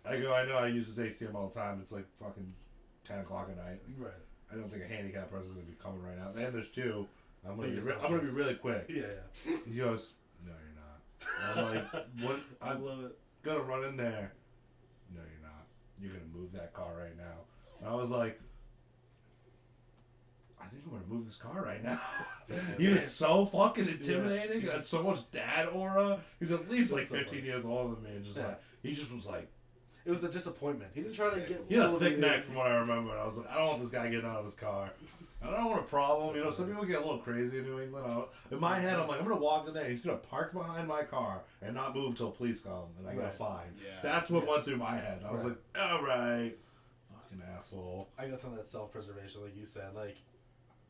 I go, "I know. I use this ATM all the time. It's like fucking 10 o'clock at night. Right. I don't think a handicap person's gonna be coming right now. And there's 2. I'm gonna Big be really quick." Yeah. He goes, "No, you're not." And I'm like, "What? I love it. Gonna run in there." "No, you're not. You're gonna move that car right now." And I was like, "I think I'm gonna move this car right now." He was so fucking intimidating. He had so much dad aura. He was at least like 15 years older than me, and just like he just was like. It was the disappointment. He didn't try to get. He had a thick neck, from what I remember. And I was like, I don't want this guy getting out of his car. I don't want a problem. You know, some people get a little crazy in New England. In my head, I'm like, I'm gonna walk in there. He's gonna park behind my car and not move till police come, and I got a fine. Yeah. That's what went through my head. I was like, all right, fucking asshole. I got some of that self-preservation, like you said. Like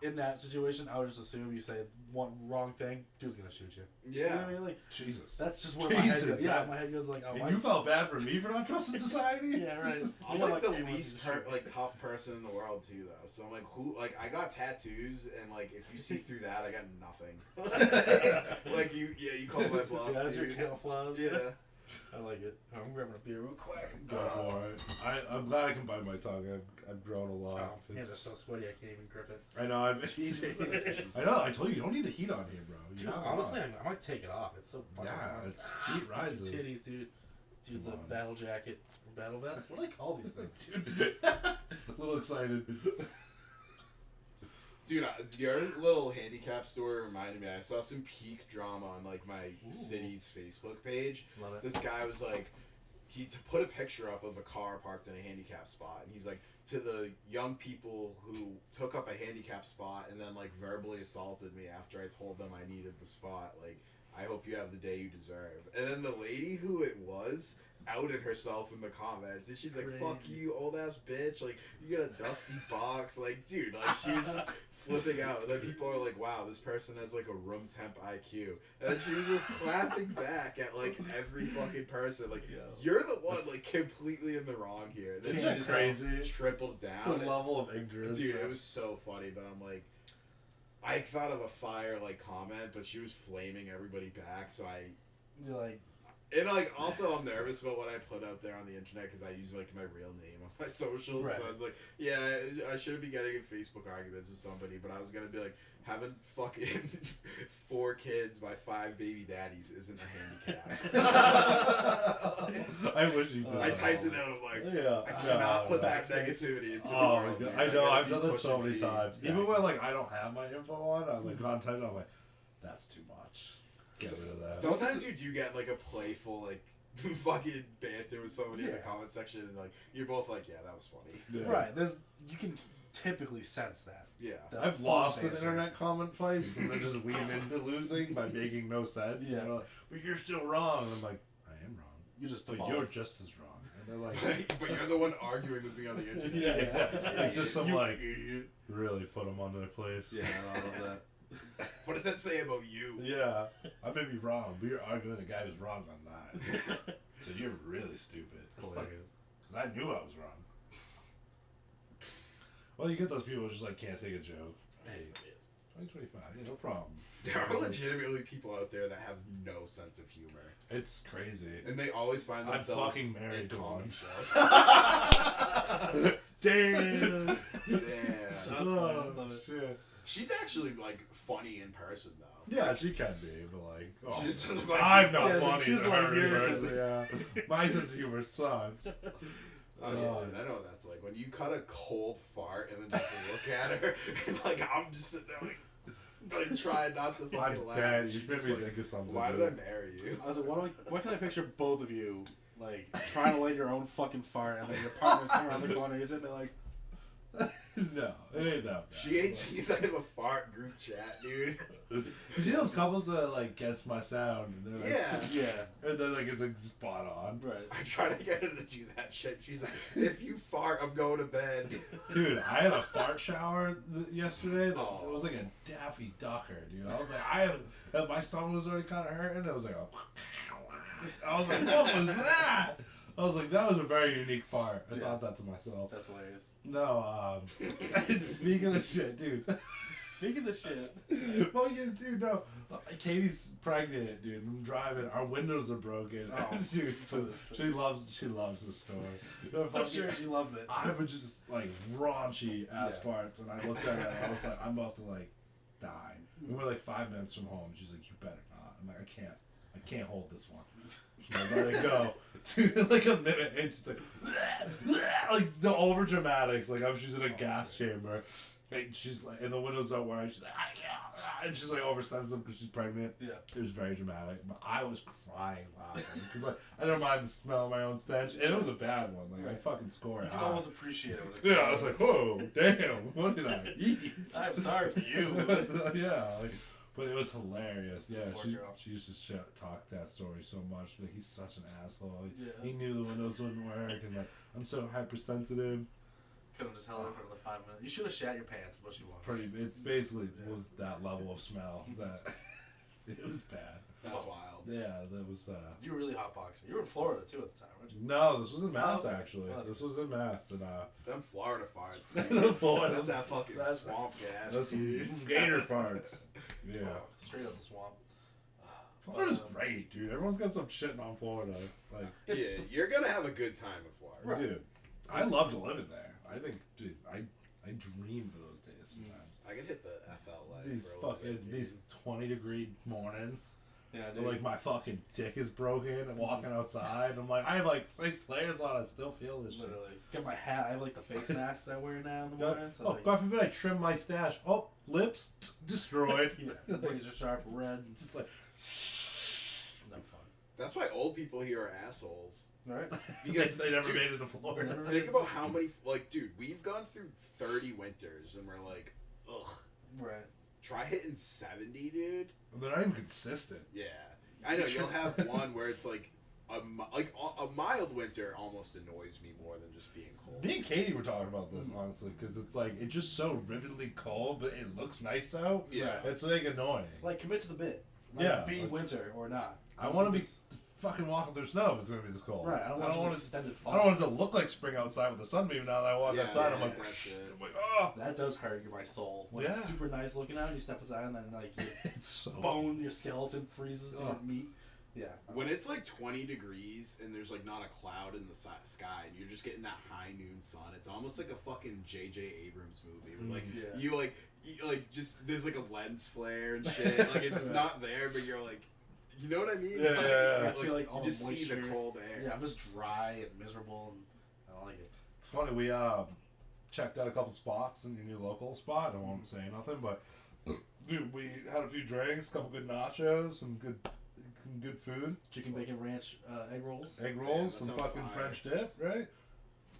in that situation, I would just assume you say one wrong thing, dude's gonna shoot you. Yeah. You know what I mean? Like Jesus. that's just where my head goes. Yeah, my head goes like, oh, And you felt bad for me for not trusting society? Yeah, right. I'm Yeah, like the anyone least who's shooting. tough person in the world too, though. So I'm like, I got tattoos, and like if you see through that, I got nothing. Like you call my bluff. Yeah, that's dude. your camouflage. Yeah. I like it. I'm grabbing a beer real quick. Go for it. I'm glad I can bite my tongue. I've grown a lot. Oh, hands are so sweaty, I can't even grip it. I know. Jesus. I know. I told you, you don't need the heat on here, bro. Dude, honestly, I might take it off. It's so fucking hot. Heat rises. Titties, dude. Use the battle jacket or battle vest. What do they call these things? Dude, a little excited. Dude, your little handicap store reminded me. I saw some peak drama on like my city's Facebook page. Love it. This guy was like, he put a picture up of a car parked in a handicap spot, and he's like, to the young people who took up a handicap spot and then like verbally assaulted me after I told them I needed the spot. Like, I hope you have the day you deserve. And then the lady who it was outed herself in the comments, and she's like, "Fuck you, old ass bitch! Like, you got a dusty box, like, dude." Like, she was just flipping out. And then people are like, "Wow, this person has like a room temp IQ," and then she was just clapping back at like every fucking person. Like, you're the one like completely in the wrong here. And then Isn't she that just crazy? like, tripled down. The level of ignorance. Dude, it was so funny, but I'm like, I thought of a fire like comment, but she was flaming everybody back, so You're like, and like also I'm nervous about what I put out there on the internet because I use like my real name on my socials. Right. So I was like, yeah, I shouldn't be getting in Facebook arguments with somebody, but I was gonna be like, having fucking 4 kids by 5 baby daddies isn't a handicap. I wish you did. I typed it out. I'm like, Yeah. I cannot put that backspace. negativity into the Oh my world. god! man. I know. gotta I've be done that so pushing many P. times. Even when like I don't have my info on, I'm like contact. I'm like, that's too much. Get rid of that. Sometimes you do get like a playful like fucking banter with somebody in the comment section, and like you're both like, yeah, that was funny. Yeah. right? You can typically sense that. Yeah. The I've fun lost in banter. internet comment fights and then just lean into losing by making no sense. Yeah. And they're like, but you're still wrong. I'm like, I am wrong. You just But default. you're just as wrong. And they're like, But you're the one arguing with me on the internet. yeah, exactly. Like just some You like idiot. really put them on their place. Yeah, I love that. What does that say about you? Yeah, I may be wrong, but you're arguing a guy who's wrong on that. So you're really stupid. Hilarious. Because I knew I was wrong. Well, you get those people who just like can't take a joke. Hey, 2025, yeah, no problem. There are legitimately people out there that have no sense of humor, It's crazy. and they always find I'm themselves fucking married in to comedy one. shows. damn. Damn. That's funny. I love it. Shit. She's actually like funny in person though. Yeah, she can be, but like, oh, She just doesn't like I'm not yeah, funny. she's to like her yours. in person, yeah. My sense of humor sucks. Oh, yeah, dude, I know what that's like when you cut a cold fart and then just look at her and like I'm just sitting there like trying not to fucking I'm laugh. dead. And You she's made just me like, think of something. why did I marry you? I was like, why can I picture both of you like trying to land your own fucking fart and then your partner's coming around the corner, you're sitting there like. No, it ain't that bad. She's like a fart group chat, dude. You see those couples that like guess my sound and they're like, Yeah. and then like it's like spot on. Right. I try to get her to do that shit. She's like, if you fart, I'm going to bed. Dude, I had a fart shower yesterday. That Oh. It was like a Daffy Ducker, dude. I was like, my stomach was already kind of hurting. It was like, I was like, what was that? I was like, that was a very unique fart. I thought that to myself. That's hilarious. No, speaking of shit, dude. Speaking of shit. Well, yeah, dude, no. Katie's pregnant, dude. I'm driving. Our windows are broken. Oh, Dude, she loves the story. I'm sure she loves it. I was just like raunchy ass farts, and I looked at her and I was like, I'm about to like die. And we're like 5 minutes from home. She's like, you better not. I'm like, I can't hold this one. I let it go. Dude, like a minute, and she's like the over dramatics. Like she's in a gas chamber. And she's like, and the windows don't work. She's like, and she's like oversensitive because she's pregnant. Yeah. It was very dramatic, but I was crying laughing because like I don't mind the smell of my own stench, and it was a bad one. Like I fucking scored. You can almost appreciate it. When it's Yeah, I was like, whoa, damn, what did I eat? I'm sorry for you. Yeah, like, but it was hilarious. Yeah, Poor she girl. used to talk that story so much. Like he's such an asshole. Like, Yeah. He knew the windows wouldn't work, and like I'm so hypersensitive. Could have just held it for another 5 minutes. You should have shat your pants. Is what you want. It's basically was that level of smell that it was bad. That's wild. Yeah, that was. You were really hot boxing. You were in Florida too at the time, weren't you? No, this was in Mass okay. actually. Oh, This was in Mass, and Them Florida farts. Florida. That's that fucking That's- swamp gas, that's dude. gator farts. Yeah, Straight up the swamp. Florida's great, dude. Everyone's got some shitting on Florida. Like, Yeah, you're gonna have a good time in Florida. Right. dude, I love to live in there. I think, dude, I dream for those days sometimes. I could hit the FL life These for a little fucking bit, these dude. 20-degree mornings. Yeah, Where, like my fucking dick is broken and walking outside. I'm like, I have like 6 layers on. I still feel this shit. Literally. Got my hat. I have like the face masks I wear now in the God, morning. So oh, like, God forbid I trim my stash. Oh, lips destroyed. yeah, razor sharp red. Just like, No fun. That's why old people here are assholes. Right? Because they never dude, made it to Florida. Think about how many, like, dude, we've gone through 30 winters and we're like, ugh. Right. Try hitting 70, dude. They're not even consistent. Yeah, I know you'll have one where it's like a mild winter almost annoys me more than just being cold. Me and Katie were talking about this honestly because it's like it's just so vividly cold, but it looks nice out. Yeah. It's like annoying. Like commit to the bit. Like, Yeah, Be like- winter or not. I want to be fucking walking through snow if it's gonna be this cold. Right. I don't want want to extended fall. I don't want it to look like spring outside with the sun beaming out. And I walk Yeah, outside. yeah, I'm like, that shit. oh, That does hurt my soul. When Yeah. it's super nice looking out and you step aside and then like your it's so bone, your skeleton freezes to your meat. Yeah. When it's like 20 degrees and there's like not a cloud in the sky and you're just getting that high noon sun, it's almost like a fucking J.J. Abrams movie. Where, like Yeah. you like just there's like a lens flare and shit. Like it's Right. not there, but you're like, you know what I mean? Yeah, like, yeah, yeah. I feel like all you the just see the moisture- cold air. Yeah, I'm just dry and miserable and I don't like it. It's funny. We checked out a couple spots in your new local spot. I won't say nothing, but dude, we had a few drinks, a couple good nachos, some good food, Chicken bacon ranch egg rolls. egg Damn, rolls, that some sounds fucking fire. French dip, right?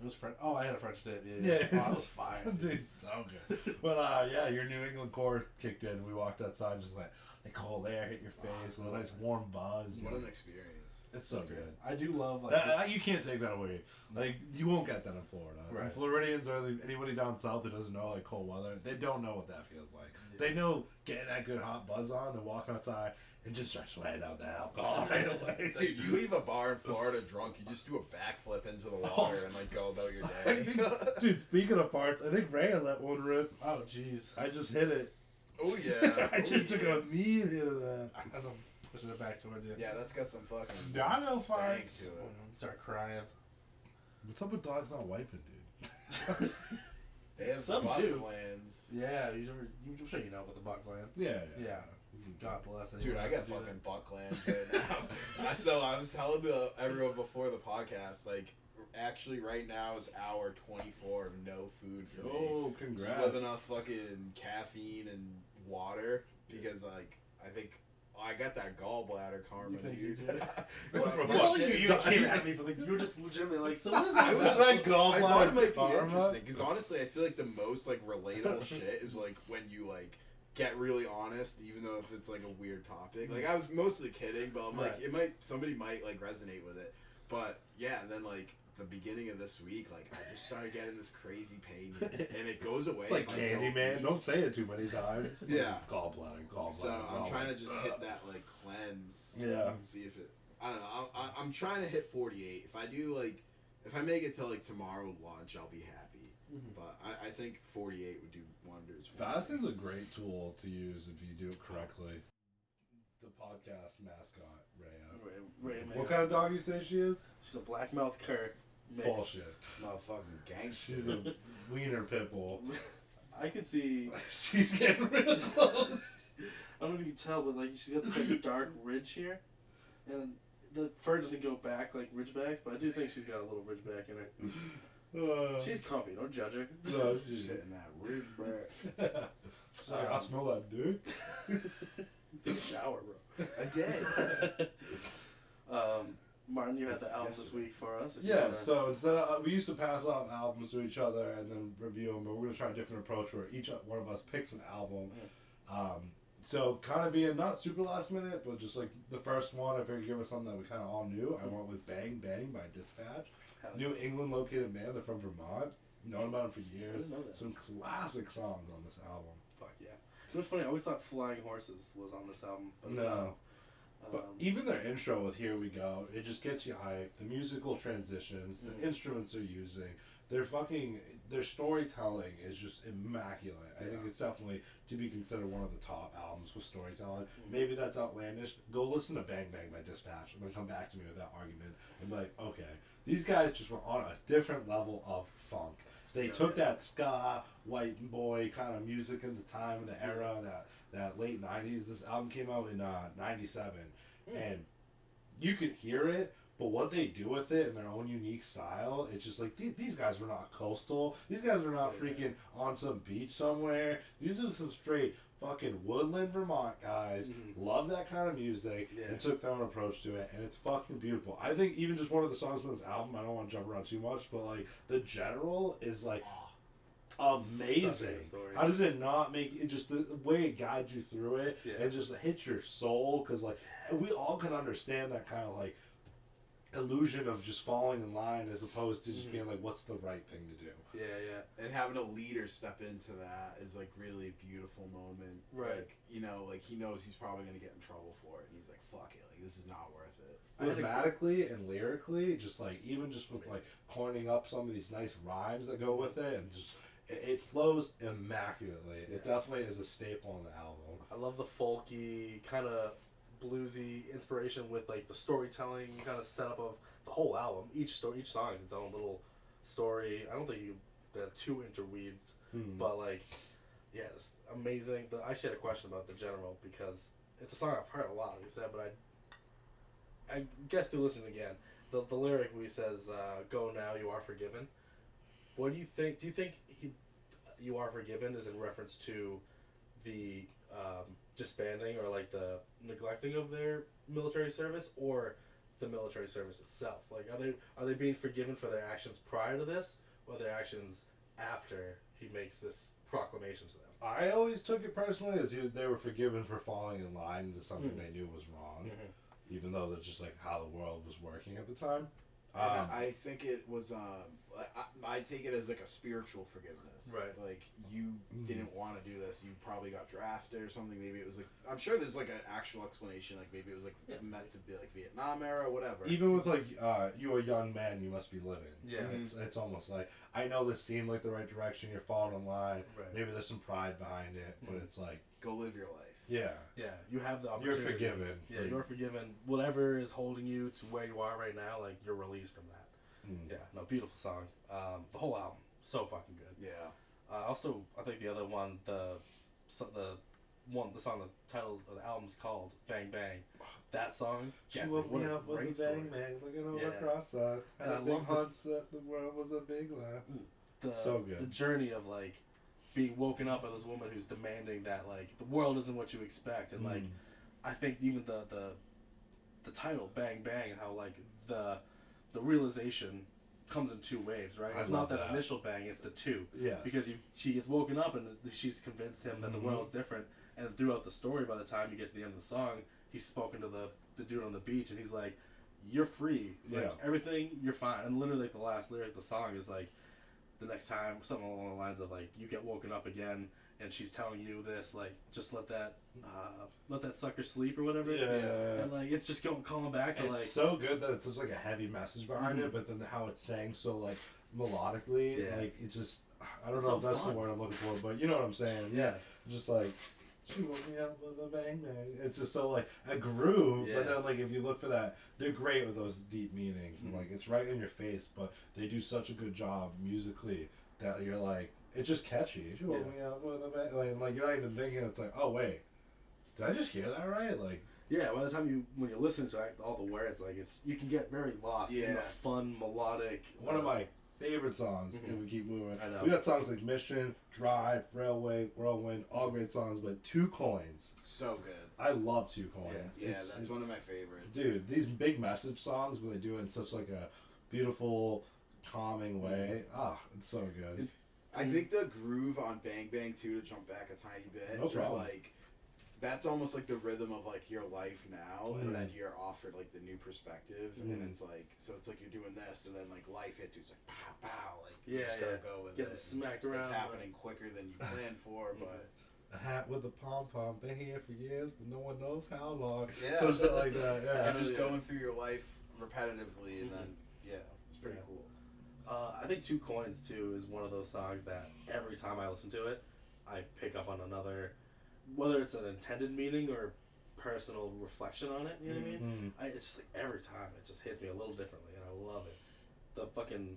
It was French. Oh, I had a French dip. Yeah. Yeah. Oh, that was fire. Dude, so good. But yeah, your New England core kicked in. We walked outside, just like the cold air hit your face with a nice warm buzz. What an experience. It's so good. I do love like That, this. you can't take that away. Like you won't get that in Florida. Right. And Floridians or anybody down south who doesn't know like cold weather, they don't know what that feels like. Yeah. They know getting that good hot buzz on, they're walking outside and just start sweating out the alcohol right away. Dude, you leave a bar in Florida drunk, you just do a backflip into the water and like go about your I day. think, dude, speaking of farts, I think Ray let one rip. Oh, jeez. I just hit it. Oh yeah. I just took yeah. a mean hit of that. As I'm pushing it back towards you. Yeah, that's got some fucking Dino stank farts. to it. Start crying. What's up with dogs not wiping, dude? They have Some butt do. clans. Yeah, I'm sure you know about the Buck Clan. Yeah. Yeah. God bless. Dude, anyone I else got to do fucking butt clans right now. So I was telling everyone before the podcast, like, actually right now is hour 24 of no food for me. Oh, congrats. Just living off fucking caffeine and water because, like, I think I got that gallbladder karma, You think dude. you did? Well, From this what? shit- You came at me for the. You were just legitimately like, so what is I that? was like I thought it might be karma? interesting because honestly, I feel like the most like relatable shit is like when you like get really honest, even though if it's like a weird topic. Like I was mostly kidding, but I'm like Right. somebody might like resonate with it. But yeah, and then like the beginning of this week, like I just started getting this crazy pain, and it goes away. It's like if I don't Candyman. eat. Don't say it too many times. Yeah. Gallbladder. So I'm trying to just hit that like cleanse. Yeah. And see if it. I don't know. I'm trying to hit 48. If I do like, if I make it till like tomorrow lunch, I'll be happy. Mm-hmm. But I think 48 would do wonders. For me. Fasting's a great tool to use if you do it correctly. The podcast mascot, Rhea. Ray, man. What kind of dog you say she is? She's a black-mouthed cur. Mix. Bullshit. Motherfucking gangster. She's a wiener pit bull. I could see. She's getting real close. I don't know if you can tell, but like she's got this like a dark ridge here, and the fur doesn't go back like ridgebacks, but I do think she's got a little ridgeback in her. She's comfy. Don't judge her. No, she's Shit in that rib, bro. She's like, I smell that dick. Take a shower, bro. Again. Martin, you had the albums this week for us. if you Yeah, wanna- so instead of, we used to pass off albums to each other and then review them, but we're going to try a different approach where each one of us picks an album. So kind of being not super last minute, but just like the first one, I figured give us something that we kind of all knew. I went with Bang Bang by Dispatch. Hell yeah. New England located band. They're from Vermont. Known about them for years. I didn't know that. Some classic songs on this album. Fuck yeah. It was funny. I always thought Flying Horses was on this album. But No. But Um, even their intro with Here We Go, it just gets you hyped. The musical transitions, the instruments they're using, their storytelling is just immaculate. I think it's definitely to be considered one of the top albums with storytelling. Maybe that's outlandish. Go listen to Bang Bang by Dispatch and then come back to me with that argument and be like, okay, these guys just were on a different level of funk. They took that ska, white boy kind of music in the time of the era, that late 90s. This album came out in 97. And you could hear it, but what they do with it in their own unique style, it's just like, these guys were not coastal. These guys were not freaking on some beach somewhere. These are some straight fucking woodland Vermont guys. Love that kind of music and took their own approach to it, and it's fucking beautiful. I think even just one of the songs on this album, I don't want to jump around too much, but like the general is like amazing. Such a good story. How does it not make it, just the way it guides you through it and just hits your soul? Because like we all can understand that kind of like illusion of just falling in line as opposed to just being like, what's the right thing to do? Yeah. And having a leader step into that is like really a beautiful moment. Right. Like, you know, like he knows he's probably gonna get in trouble for it, and he's like, "Fuck it, like this is not worth it." Grammatically and lyrically, just like even just with like coining up some of these nice rhymes that go with it, and just it flows immaculately. It definitely is a staple in the album. I love the folky kind of bluesy inspiration with like the storytelling kind of setup of the whole album. Each song is its own little story. I don't think they're too interweaved, but like, yeah, it's amazing. I actually had a question about the general because it's a song I've heard a lot, like I said, but I guess through listening again, the lyric where he says, "Go now, you are forgiven." What do you think? Do you think "You Are Forgiven" is in reference to the disbanding or like the neglecting of their military service, or the military service itself? Like, are they being forgiven for their actions prior to this, or their actions after he makes this proclamation to them? I always took it personally as they were forgiven for falling in line into something they knew was wrong, even though that's just like how the world was working at the time. And I think it was I take it as like a spiritual forgiveness. Right. Like you didn't want to do this. You probably got drafted or something. Maybe it was like, I'm sure there's like an actual explanation. Like maybe it was like meant to be like Vietnam era, whatever. Even with like you're a young man, you must be living. Yeah. It's almost like, I know this seemed like the right direction. You're falling in line. Right. Maybe there's some pride behind it, but it's like, Go live your life. yeah, You have the you're opportunity. forgiven. Yeah, you're forgiven. Whatever is holding you to where you are right now, like you're released from that. Yeah, no, beautiful song. The whole album, so fucking good. Yeah. Also, I think the other one, the song the titles of the album's called Bang Bang. That song. She gets woke me what a up with great a story. bang bang, looking over Yeah. across that. Had And a I big love this- hunch that the world was a big laugh. The, So good. The journey of like being woken up by this woman who's demanding that like the world isn't what you expect, and like I think even the title Bang Bang and how like the realization comes in two waves, right? It's not that initial bang, it's the two. Yes. Because she gets woken up and she's convinced him that the world's different, and throughout the story, by the time you get to the end of the song, he's spoken to the dude on the beach, and he's like, "You're free, like everything, you're fine." And literally, like the last lyric of the song is like, the next time, something along the lines of like, you get woken up again, and she's telling you this, like, just let that sucker sleep or whatever. Yeah. And like, it's just calling back to it's like. so good that it's just like a heavy message behind it, but then how it's sang so like melodically, like it just, I don't know if that's the word I'm looking for, but you know what I'm saying. Yeah. Just like, she woke me up with a bang bang. It's just so like a groove, but then like if you look for that, they're great with those deep meanings, and like it's right in your face, but they do such a good job musically that you're like, it's just catchy. She woke me up with a bang, like you're not even thinking. It's like, oh wait, did I just hear that right? Like, yeah, by the time when you're listening to it, all the words, like you can get very lost in the fun melodic. One of my favorite songs. If we keep moving, I know. We got songs like Mission, Drive, Railway, Whirlwind, all great songs. But Two Coins, so good. I love Two Coins. Yeah, that's one of my favorites. Dude, these big message songs when they do it in such like a beautiful, calming way. It's so good. I think the groove on Bang Bang too, to jump back a tiny bit, is like, that's almost like the rhythm of like your life now, and then you're offered like the new perspective, and it's like, so it's like you're doing this, and then like life hits you, it's like pow pow, like you just gotta go with getting it. smacked around. It's happening quicker than you planned for, but. A hat with a pom pom, been here for years, but no one knows how long. Yeah, so shit like that. Yeah, and just going through your life repetitively, and then it's pretty cool. I think Two Coins too is one of those songs that every time I listen to it, I pick up on another, whether it's an intended meaning or personal reflection on it. You know what I mean? It's just like every time it just hits me a little differently, and I love it. The fucking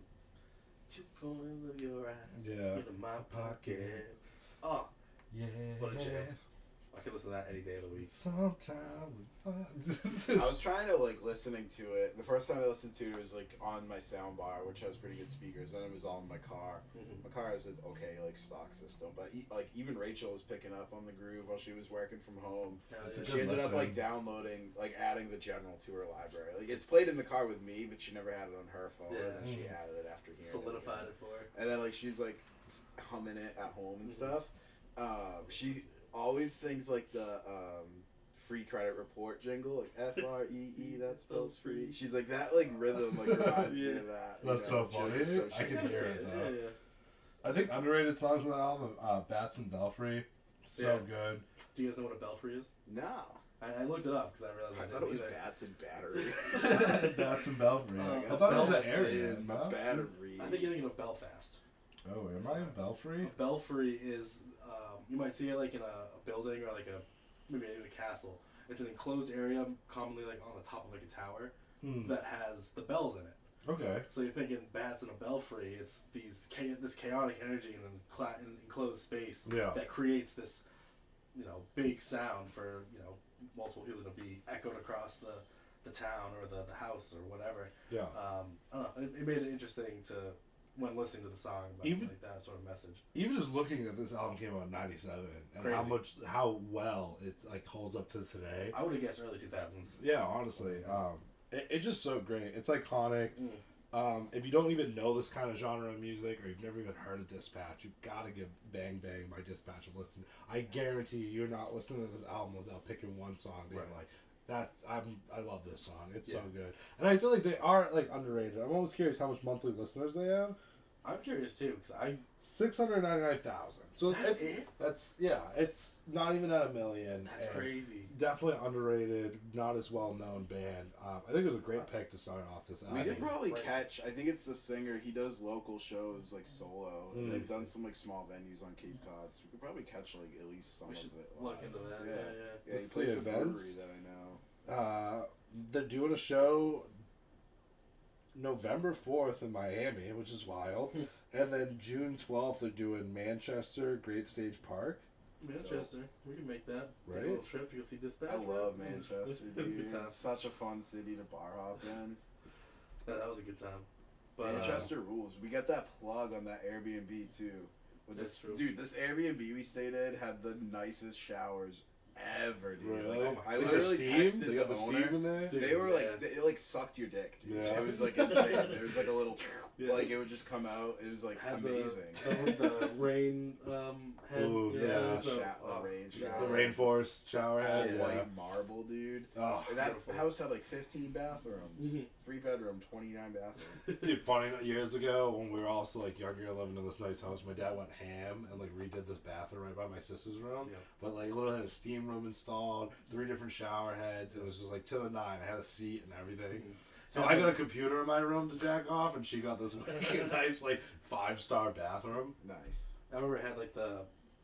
2 coins of your eyes in my pocket. Oh. Yeah. What a jam. I could listen to that any day of the week. Sometime. I was trying to like listening to it. The first time I listened to it was like on my sound bar, which has pretty good speakers. Then it was all in my car. My car has an okay like stock system, but like even Rachel was picking up on the groove while she was working from home. She ended up like downloading, like adding the general to her library. Like it's played in the car with me, but she never had it on her phone. And then she added it after hearing solidified it for her. And then like she's like humming it at home and stuff. She always sings like the free credit report jingle, like FREE, that spells free. She's like that, like rhythm, like reminds me of that. That's so funny. I can hear it though. I think underrated songs on the album, Bats and Belfry, so good. Do you guys know what a belfry is? No. I looked it up because I realized I thought it was Bats and Battery. Bats and Belfry. I thought it was an area. Battery. I think you're thinking of Belfast. Oh, am I in Belfry? A belfry is, you might see it like in a building or like maybe in a castle. It's an enclosed area, commonly like on the top of like a tower, that has the bells in it. Okay. So you're thinking bats in a belfry. It's this chaotic energy in an enclosed space that creates this, big sound for multiple people to be echoed across the town or the house or whatever. Yeah. I don't know. It made it interesting when listening to the song about like that sort of message. Even just looking at this album came out in '97 and how well it like holds up to today. I would have guessed early 2000s. Yeah, honestly, it's just so great. It's iconic. If you don't even know this kind of genre of music or you've never even heard of Dispatch, you've got to give Bang Bang by Dispatch a listen. I guarantee you're not listening to this album without picking one song being like, I love this song. It's so good. And I feel like they are like underrated. I'm always curious how much monthly listeners they have. I'm curious too, because 699,000. So that's it. It's not even at 1 million. That's crazy. Definitely underrated. Not as well known band. I think it was a great pick to start off this album. We could probably catch. I think it's the singer. He does local shows like solo. They've done some like small venues on Cape Cod. So we could probably catch like at least some of it. Look into that. Yeah. He plays a brewery that I know. They're doing a show November 4th in Miami, which is wild. And then June 12th, they're doing Manchester, Great Stage Park. Manchester, we can make that. Right? Take a little trip. You go see Dispatch. I love Manchester, It was a dude. good time. It's such a fun city to bar hop in. Yeah, that was a good time. But Manchester rules. We got that plug on that Airbnb too. With That's this, true. dude, this Airbnb we stayed in had the nicest showers ever, dude. Really? Like, I They got literally steam? texted They got the the owner. steam in there? Dude, They were like, yeah. it like sucked your dick, dude. Yeah. It was like insane. There was like a little, Yeah. like it would just come out. It was like had amazing. the rain head. Ooh, Yeah, so- rain yeah. shower. The rainforest shower All head. Yeah. white marble, dude. Oh, And that beautiful. house had like 15 bathrooms, Mhm. 3-bedroom, 29 bathrooms. dude, funny, years ago when we were also like younger, living in this nice house, my dad went ham and like redid this bathroom right by my sister's room. Yeah. But like literally had a steam room installed, 3 different shower heads. It was just like to the 9. I had a seat and everything. So I got a computer in my room to jack off, and she got this wicked nice like 5-star bathroom. Nice. I remember it had like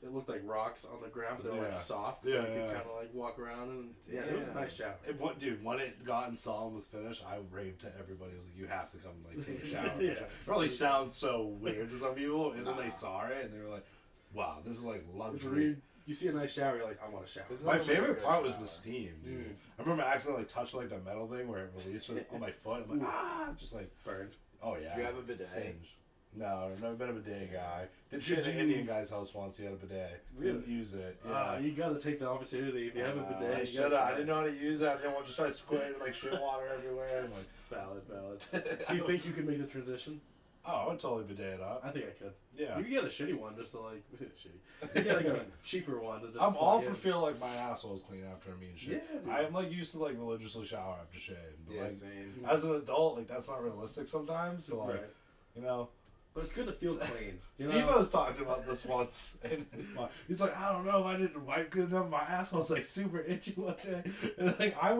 it looked like rocks on the ground, but they were like Yeah. soft, so Yeah, you could yeah. kind of like walk around and it was a Yeah. nice shower. Dude, when it got installed and was finished, I raved to everybody. I was like, "You have to come like take a shower." Yeah. It probably sounds so weird to some people, and then Nah. they saw it and they were like, "Wow, this is like It's luxury." weird. You see a nice shower, you're like, I want a shower. There's My nothing like a favorite good part was shower. the steam, dude. Mm. I remember accidentally touching like the metal thing where it released on my foot. I'm like, just like, Burned. oh yeah. Did you have a bidet? Singed. No, I've never been a bidet guy. Did shit in an you- Indian guy's house once. He had a bidet. Didn't Really? use it. Yeah. You gotta take the opportunity. If you have a I bidet, you Shut gotta up! try I didn't know how to use it. I didn't want to start squirting like shit water everywhere. I'm like, Valid. Do you think you could make the transition? oh, I would totally bidet it up. I think I could. Yeah. You could get a shitty one just to like shitty. You get like a cheaper one to just. I'm all plug for in. feeling like my asshole's clean after me and shit. Yeah, dude. I'm like used to like religiously shower after shave. But Yeah, like same. as an adult, like that's not realistic sometimes. So like, Right. you know. But it's good to feel clean. You Steve know? was talking about this once, and he's like, I don't know if I didn't wipe good enough. My asshole's like super itchy one day, and like I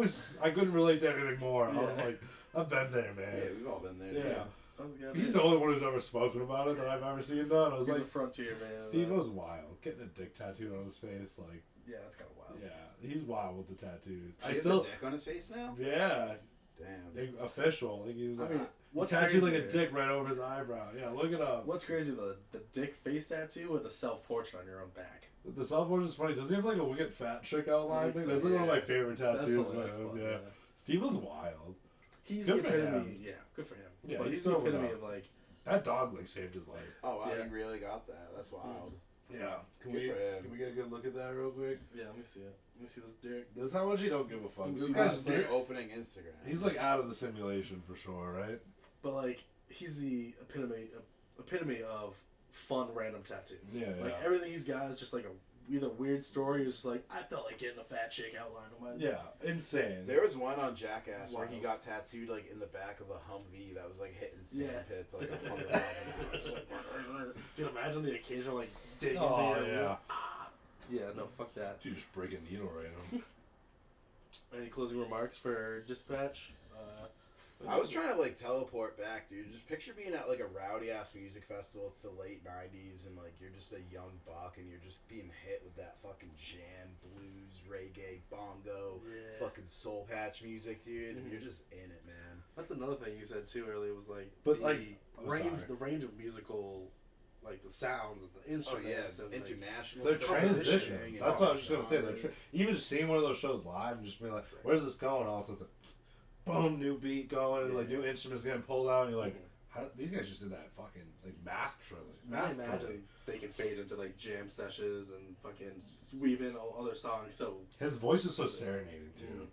couldn't relate to anything more. I was Yeah. like, I've been there, man. Yeah, we've all been there. Yeah. dude. I was gonna- He's the only one who's ever spoken about it that I've ever seen. Though, and I was He's like, a frontier man. Steve was wild, getting a dick tattoo on his face, like, Yeah, that's kind of wild. yeah, he's wild with the tattoos. He has a dick on his face now. yeah, Damn. official. Like he was I like, mean, what's tattooed like a crazier? dick right over his eyebrow. Yeah, look it up. What's crazy, the dick face tattoo or the self portrait on your own back? The self-portrait is funny. Does he have like a wicked fat chick outline thing? That's like one of my favorite tattoos. That's man. fun, Yeah. Steve was wild. He's Good the for epitome. him. Yeah, good for him. Yeah, but he's he's the sobered epitome up. of like. That dog like saved his life. Oh wow, Yeah. he really got that. That's wild. Yeah. Can Good we for him. can we get a good look at that real quick? Yeah, let me see it. Let me see this dick. This is how much he don't give a fuck. This See, guy's That's like opening Instagram. he's like out of the simulation for sure, right? But like, he's the epitome of fun random tattoos. Yeah, Like yeah. everything he's got is just like a either weird story or just like I felt like getting a fat chick outline on my. Yeah, insane. There was one on Jackass where he Wild. got tattooed like in the back of a Humvee that was like hitting sand Yeah. pits like 100 miles an hour. Dude, imagine the occasional like dig Oh into your. yeah. Yeah, no, fuck that. Dude, just break a needle right him. Any closing remarks for Dispatch? I was trying to like teleport back, dude. Just picture being at like a rowdy ass music festival. It's the late '90s, and like you're just a young buck, and you're just being hit with that fucking jam, blues, reggae, bongo, Yeah. fucking soul patch music, dude. Mhm. You're just in it, man. That's another thing you said too earlier was like But, the like- oh, range, sorry. the range of musical, like the sounds and the Oh yeah, instruments and like, international. They're stuff, transitions. and That's what I was just gonna say. genres. Even just seeing one of those shows live and just being like, "Where's this going?" Also, it's like, boom, new beat going, and like new instruments getting pulled out, and you're like, "How these guys just did that fucking like masterfully." I imagine they can fade into like jam sessions and fucking weave in all other songs. So His voice is so serenading too.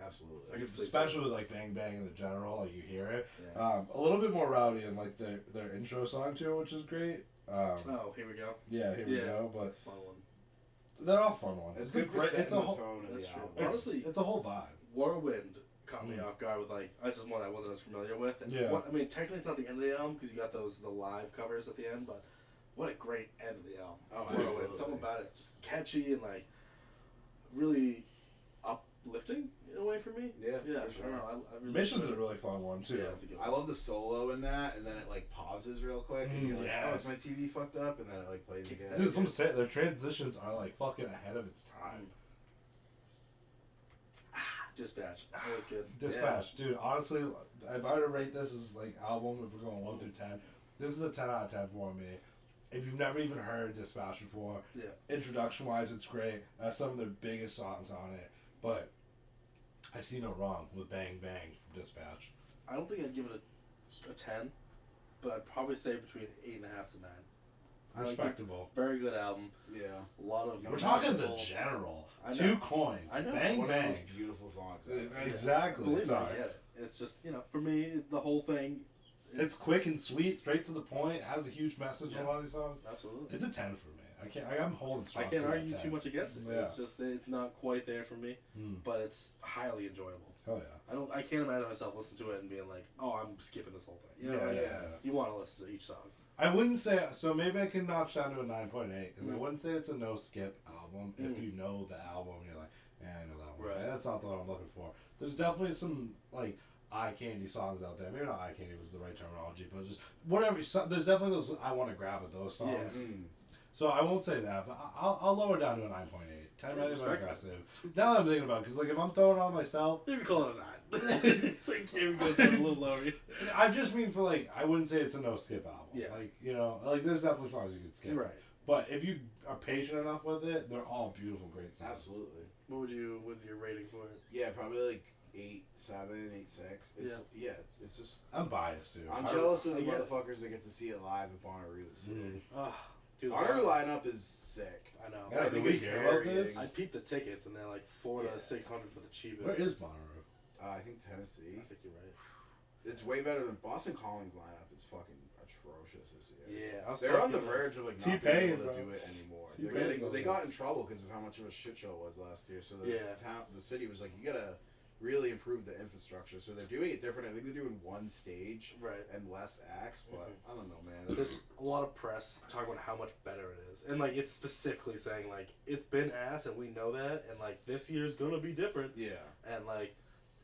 Absolutely. Like, It's like- especially with like Bang Bang in the general, like you hear it. Yeah. A little bit more rowdy in like their intro song too, which is great. oh, here we go. Yeah, here we Yeah. go. But That's a fun one. they're all fun ones. It's a good for great- setting it's a the whole, tone of That's the true. album. Honestly, it's a whole vibe. Whirlwind caught me Mm. off guard with like that's just one I wasn't as familiar with. And Yeah. I mean, technically it's not the end of the album because you got the live covers at the end, but what a great end of the album. Oh, Whirlwind, absolutely. something about it just catchy and like really uplifting in a way for me. Yeah, yeah. for sure. I don't know. I really Mission's enjoyed a it. really fun one too. Yeah, it's a good I one. love the solo in that, and then it like pauses real quick, and you're like, "Oh, is Yes. my TV fucked up?" And then it like plays Kicks again. Dude, some say their transitions are like fucking ahead of its time. Dispatch. That was good. Dispatch, dude. Honestly, if I were to rate this as like album, if we're going 1 through 10, this is a 10 out of 10 for me. If you've never even heard Dispatch before, introduction wise, it's great. That's some of their biggest songs on it. But I see no wrong with Bang Bang from Dispatch. I don't think I'd give it a 10, but I'd probably say between 8.5 to 9. Respectable. Very good album. Yeah. A lot of. We're talking the general. I know. 2 coins. I know. Bang One Bang. of those beautiful songs. Exactly. Believe me, Sorry. I get it. It's just, for me, the whole thing. It's quick and sweet, straight to the point. Has a huge message in a lot of these songs. Absolutely. It's a 10 for me. I'm holding strong. I can't to that argue 10. too much against it. Yeah. It's just it's not quite there for me, but it's highly enjoyable. Oh yeah. I can't imagine myself listening to it and being like, oh, I'm skipping this whole thing. You know, You want to listen to each song. I wouldn't say so. Maybe I can notch down to a 9.8 because I wouldn't say it's a no skip album. If you know the album, you're like, I know that one. Right. That's not the one I'm looking for. There's definitely some like eye candy songs out there. Maybe not eye candy was the right terminology, but just whatever. So, there's definitely those I want to grab at those songs. Yeah. So I won't say that, but I'll lower down to a 9.8. 10 minutes aggressive. Now that I'm thinking about it, because like if I'm throwing it on myself, Maybe call it a 9. It's like maybe goes down a little lower. I just mean for like I wouldn't say it's a no skip album. Yeah. Like like there's definitely songs you could skip. Right. But if you are patient enough with it, they're all beautiful, great songs. Absolutely. What would you with your rating for it? Yeah, probably like 8.7, 8.6. It's just. I'm biased, dude. I'm jealous of the motherfuckers that get to see it live at Bonnaroo this year. Dude, Bonnaroo lineup is sick. I know. Yeah, I think we it's hear about this? I peeped the tickets and they're like $400 to $600 for the cheapest. Where is Bonnaroo? I think Tennessee. I think you're right. It's way better than Boston Calling's lineup. Is fucking atrocious this year. Yeah, they're on the verge of like not being T-Pain, able to bro. do it anymore. T-Pain's They got in trouble because of how much of a shit show it was last year. So the city was like, you gotta really improve the infrastructure. So they're doing it different. I think they're doing one stage and less acts. But I don't know, man. There's a lot of press talking about how much better it is, and like it's specifically saying like it's been ass, and we know that, and like this year's gonna be different. Yeah. And like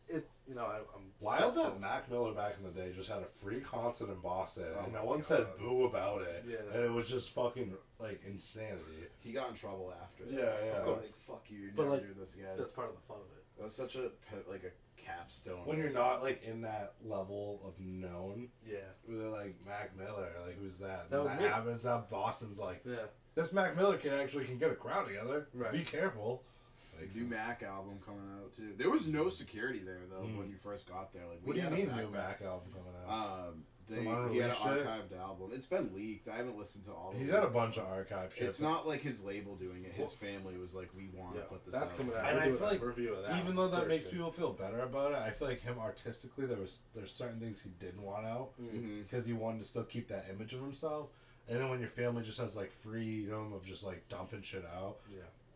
it, I'm wild that Mac Miller back in the day just had a free concert in Boston, and no one said boo about it. Yeah. And it was just fucking like insanity. He got in trouble after. Yeah. Of course. Like, fuck you. But Never like, do this again. that's part of the fun of it. That was such a capstone. When you're not like in that level of known. Yeah. They're like Mac Miller, like who's that? That was me. happens. That Boston's like, Yeah. this Mac Miller kid actually can get a crowd together. Right. Be careful. Like, New Mac album coming out too. There was no security there though when you first got there. Like, what do you mean new new Mac album coming out? He had an unreleased shit? archived album. It's been leaked. I haven't listened to all of it. He's got a bunch of archive shit. It's not like his label doing it. His family was like, we want to put this that's out. coming out. And We're I doing feel a like review of that even one though that makes Thursday. people feel better about it, I feel like him artistically there's certain things he didn't want out because he wanted to still keep that image of himself. And then when your family just has like freedom of just like dumping shit out,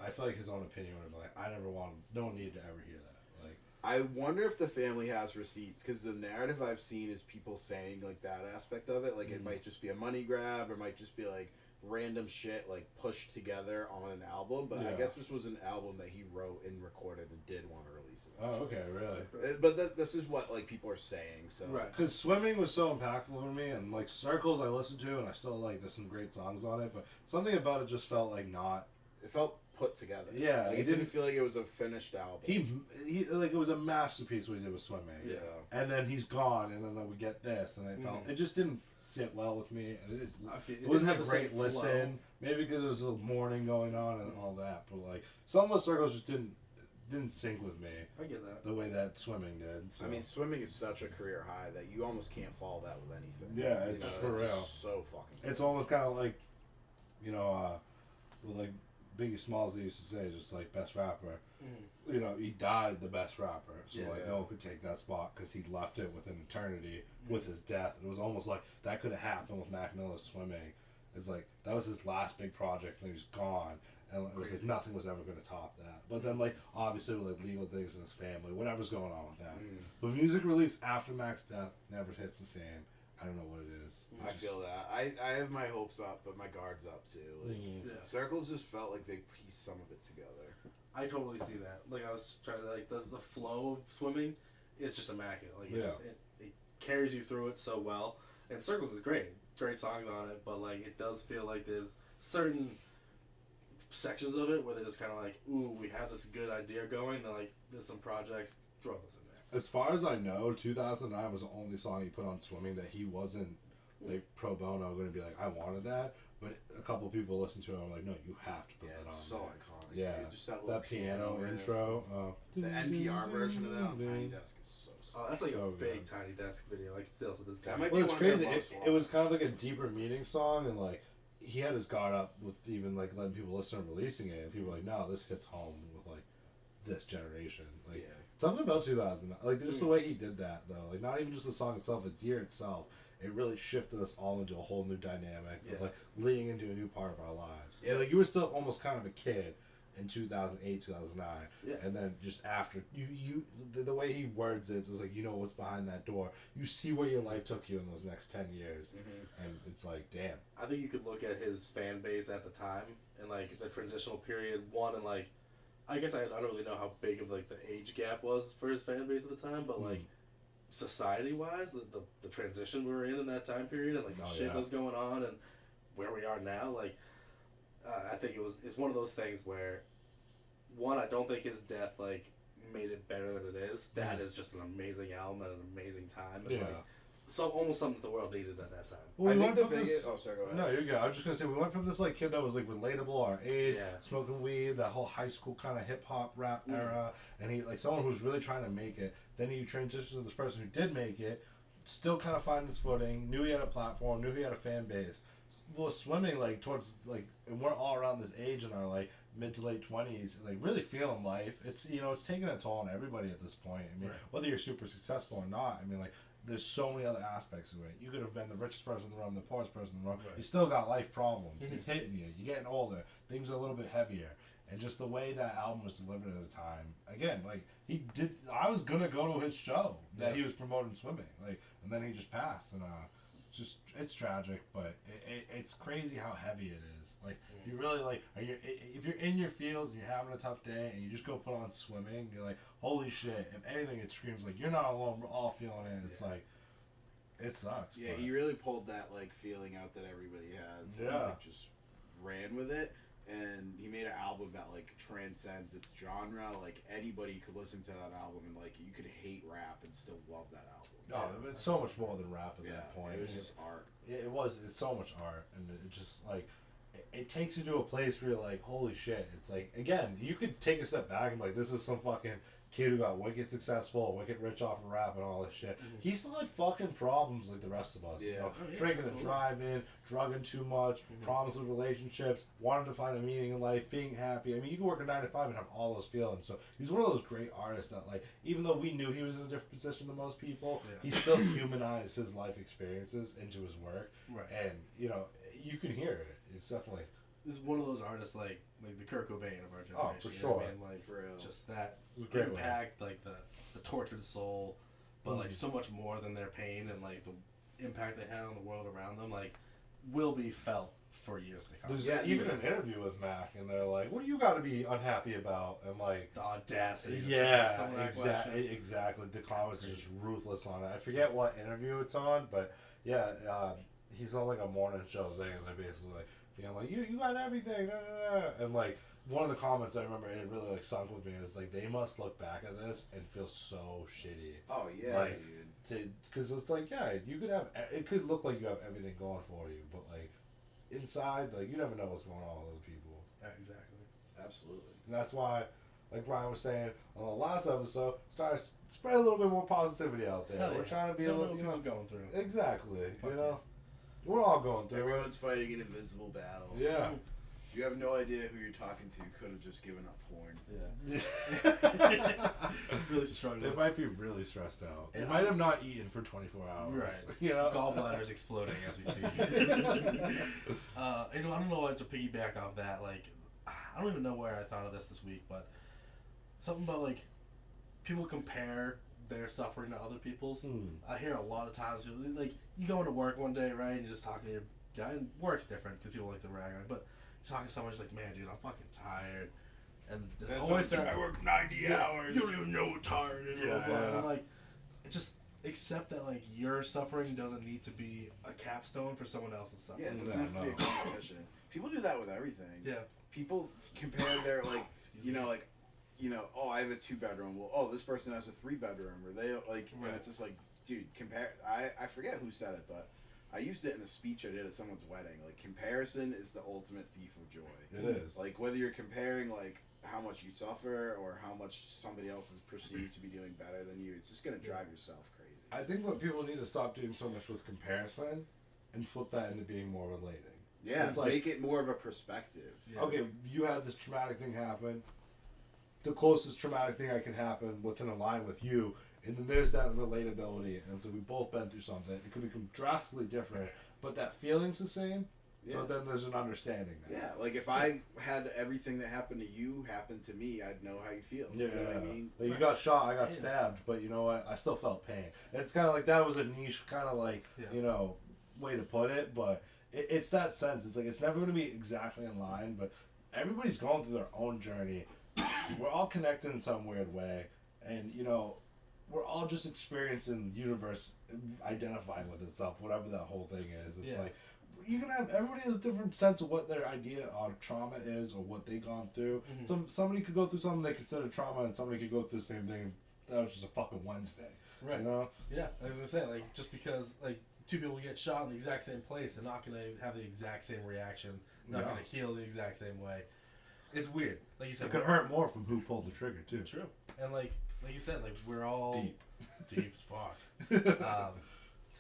I feel like his own opinion would have been like, I never want, don't need to ever hear that. Like, I wonder if the family has receipts because the narrative I've seen is people saying like that aspect of it. Like it might just be a money grab or might just be like random shit like pushed together on an album. But I guess this was an album that he wrote and recorded and did want to release it. oh, okay, really? But this is what like people are saying. So Because Swimming was so impactful for me, and like Circles I listened to, and I still like there's some great songs on it, but something about it just felt like not. it felt put together. Yeah, like, it didn't feel like it was a finished album. He like it was a masterpiece what he did with Swimming. Yeah. And then he's gone, and then we get this, and it just didn't sit well with me. And it wasn't a great listen. Maybe because there was a morning going on and all that, but like some of the Circles just didn't sync with me. I get that. The way that Swimming did. So. I mean, Swimming is such a career high that you almost can't follow that with anything. Yeah, it's for it's real. just so fucking good. It's almost kind of like, like Biggie Smalls used to say, just like best rapper. You know, he died the best rapper, so no one could take that spot because he left it with an eternity with his death. It was almost like that could have happened with Mac Miller's Swimming. It's like that was his last big project, and he was gone, and it was like nothing was ever going to top that. But then, like obviously, with like legal things in his family, whatever's going on with that. But music released after Mac's death never hits the same. I don't know what it is. I feel that. I have my hopes up, but my guard's up too. Like, Circles just felt like they pieced some of it together. I totally see that. Like I was trying to like the flow of Swimming is just immaculate. Like it carries you through it so well. And Circles is great songs on it, but like it does feel like there's certain sections of it where they're just kind of like, ooh, we had this good idea going. They're like, there's some projects, throw this in there. As far as I know, 2009 was the only song he put on Swimming that he wasn't like pro bono going to be like, I wanted that. But a couple people listened to it and were like, no, you have to put that on. It's so there. iconic. Yeah, Dude. Just that piano riff. intro. The NPR version of that on Tiny Desk is so sick. Oh, that's like So a big good. Tiny Desk video, like still to this day. That might Well, be it's one of crazy. their most It was kind of like a deeper meaning song, and like he had his guard up with even like letting people listen and releasing it, and people were like, no, this hits home with like this generation. Like Yeah. something about 2000, like just the way he did that though. Like not even just the song itself, it's the year itself. It really shifted us all into a whole new dynamic of like leading into a new part of our lives. Yeah. Like you were still almost kind of a kid in 2008, 2009. Yeah. And then just after the way he words it was like, you know what's behind that door. You see where your life took you in those next 10 years. Mm-hmm. And it's like, damn. I think you could look at his fan base at the time and like the transitional period one, and like I guess I don't really know how big of like the age gap was for his fan base at the time, but like society wise, the transition we were in that time period, and like the shit that was going on and where we are now, like I think it's one of those things where one, I don't think his death like made it better than it is. That is just an amazing album at an amazing time, and like so almost something that the world needed at that time. Well, I we think went the from biggest. this, Oh, sorry, go ahead. no, you're good. I was just gonna say we went from this like kid that was like relatable, our age, smoking weed, that whole high school kind of hip hop rap era, and he like someone who's really trying to make it. Then he transitioned to this person who did make it, still kind of finding his footing, knew he had a platform, knew he had a fan base. Well, swimming like towards like, and we're all around this age in our like mid to late 20s, like really feeling life. It's it's taking a toll on everybody at this point. I mean, whether you're super successful or not, I mean like. There's so many other aspects of it. You could have been the richest person in the room, the poorest person in the room. Right. You still got life problems. It's hitting you. You're getting older. Things are a little bit heavier. And just the way that album was delivered at the time. Again, like, he did... I was going to go to his show that he was promoting swimming. Like, and then he just passed. And just... It's tragic, but it's crazy how heavy it is. Like, you really, like... if you're in your fields and you're having a tough day and you just go put on swimming, you're like, holy shit. If anything, it screams like, you're not alone. We're all feeling it. It's like... It sucks. Yeah, but. he really pulled that like feeling out that everybody has. Yeah. And, like, just ran with it, and he made an album that like transcends its genre. Like anybody could listen to that album, and like you could hate rap and still love that album. No, it's so much more than rap at that point. It was just art. It's so much art, and it just like it takes you to a place where you're like, holy shit. It's like, again, you could take a step back and be like, this is some fucking kid who got wicked successful, wicked rich off of rap and all this shit. He still had fucking problems like the rest of us. Drinking and driving, drugging too much, problems with relationships, wanting to find a meaning in life, being happy. I mean, you can work a 9 to 5 and have all those feelings. So he's one of those great artists that, like, even though we knew he was in a different position than most people, he still humanized his life experiences into his work. Right. And, you can hear it. It's definitely... This is one of those artists like the Kurt Cobain of our generation. Oh, for sure. You know what I mean? Like, for real. Just that impact, like the tortured soul, but like so much more than their pain, and like the impact they had on the world around them, like will be felt for years to come. There's even an interview with Mac, and they're like, "What do you got to be unhappy about?" And like the audacity. Exactly. The comments are just ruthless on it. I forget what interview it's on, but he's on like a morning show thing, and they're basically like being like, "You got everything," and like. One of the comments I remember, it really like sunk with me. It was like, they must look back at this and feel so shitty. Oh yeah, like, dude. Because it's like, yeah, you could have. It could look like you have everything going for you, but like inside, like you never know what's going on with other people. Yeah, exactly. Absolutely. And that's why, like Brian was saying on the last episode, spread a little bit more positivity out there. We're trying to be a little, going through. Exactly. We're all going through. Everyone's fighting an invisible battle. Yeah. You have no idea who you're talking to. Could have just given up porn. Yeah. Really struggling. They might be really stressed out. They might have not eaten for 24 hours. Right. Gallbladder's exploding as we speak. I don't know what to piggyback off that. Like, I don't even know where I thought of this week, but something about like people compare their suffering to other people's. I hear a lot of times, like, you go into work one day, right, and you're just talking to your guy, and work's different because people like to rag on it, but talking to someone who's like, man, dude, I'm fucking tired. And there's always I work 90 hours. You don't even know what tired is. And I'm like, Except that, like, your suffering doesn't need to be a capstone for someone else's suffering. Yeah, it doesn't have to be a competition. People do that with everything. Yeah. People compare their, like, oh, I have a 2-bedroom. Well, oh, this person has a 3-bedroom. Or they, like, Right. and it's just like, dude, I forget who said it, but I used it in a speech I did at someone's wedding. Like, comparison is the ultimate thief of joy. It is. Like, whether you're comparing, like, how much you suffer or how much somebody else is perceived to be doing better than you, it's just going to drive yourself crazy. I think what people need to stop doing so much with comparison and flip that into being more relating. Yeah, it's like, make it more of a perspective. Yeah. Okay, you had this traumatic thing happen. The closest traumatic thing that can happen within a line with you, and then there's that relatability, and so we've both been through something. It could become drastically different, but that feeling's the same. Yeah. So then there's an understanding there. Yeah, like if I had everything that happened to you happen to me, I'd know how you feel. Yeah, You know what I mean? like you got shot, I got stabbed, but you know what? I still felt pain. And it's kind of like that was a niche, kind of like way to put it, but it's that sense. It's like it's never going to be exactly in line, but everybody's going through their own journey. We're all connected in some weird way, and we're all just experiencing the universe identifying with itself, whatever that whole thing is. It's like you can have everybody has a different sense of what their idea of trauma is or what they've gone through. Somebody could go through something they consider trauma, and somebody could go through the same thing. That was just a fucking Wednesday, Right. You know? Yeah, I was gonna say, like, just because like 2 people get shot in the exact same place, they're not gonna have the exact same reaction. Not gonna heal the exact same way. It's weird. Like you said, It could hurt more from who pulled the trigger too. True. And like you said, like we're all deep as fuck.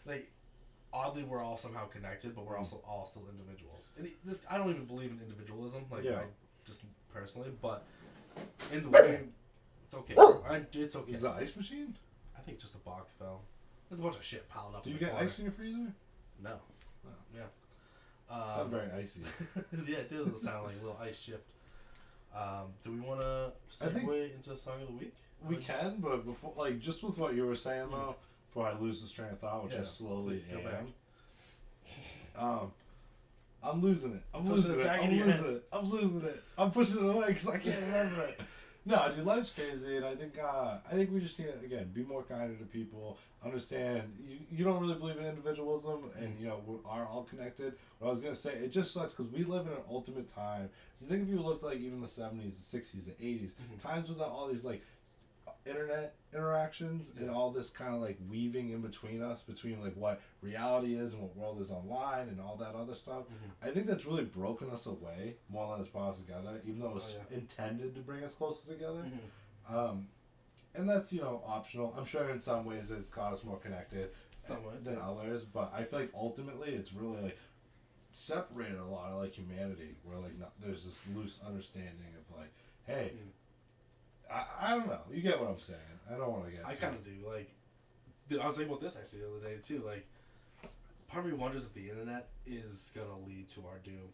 Like oddly, we're all somehow connected, but we're also all still individuals. And I don't even believe in individualism, like I just personally, but in the way, it's okay. It's okay. Is that ice machine? I think just a box fell. There's a bunch of shit piled up. Do in you the get corner. ice in your freezer? No. Oh. Yeah. It's not very icy. Yeah, it does sound like a little ice shift. Do we want to segue into Song of the Week? We can, but before, like, just with what you were saying though, before I lose this train of thought, which I slowly am. I'm losing it. I'm losing it. I'm pushing it away because I can't remember it. No, dude, life's crazy, and I think we just need to, again, be more kinder to people. Understand, you don't really believe in individualism, and we are all connected. What I was gonna say, it just sucks because we live in an ultimate time. So think if you looked like even the 70s, the 60s, the 80s, times without all these like internet interactions and all this kind of like weaving in between us, between like what reality is and what world is online and all that other stuff. I think that's really broken us away more than it's brought us together, even though it was intended to bring us closer together. And that's optional. I'm sure in some ways it's got us more connected than others, but I feel like ultimately it's really like separated a lot of like humanity, where like there's this loose understanding of like, hey, I don't know. You get what I'm saying. I don't want to get. I kind of do. Like, I was thinking about this actually the other day too. Like, part of me wonders if the internet is gonna lead to our doom.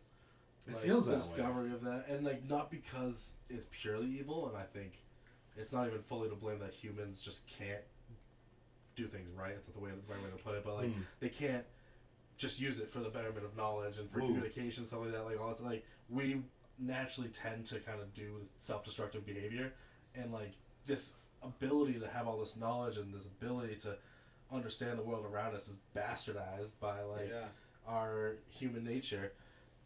It feels that way. The discovery of that, and like not because it's purely evil, and I think it's not even fully to blame that humans just can't do things right. It's not the right way to put it, but like they can't just use it for the betterment of knowledge and for communication, stuff like that. Like all it's like we naturally tend to kind of do self-destructive behavior. And like this ability to have all this knowledge and this ability to understand the world around us is bastardized by like our human nature.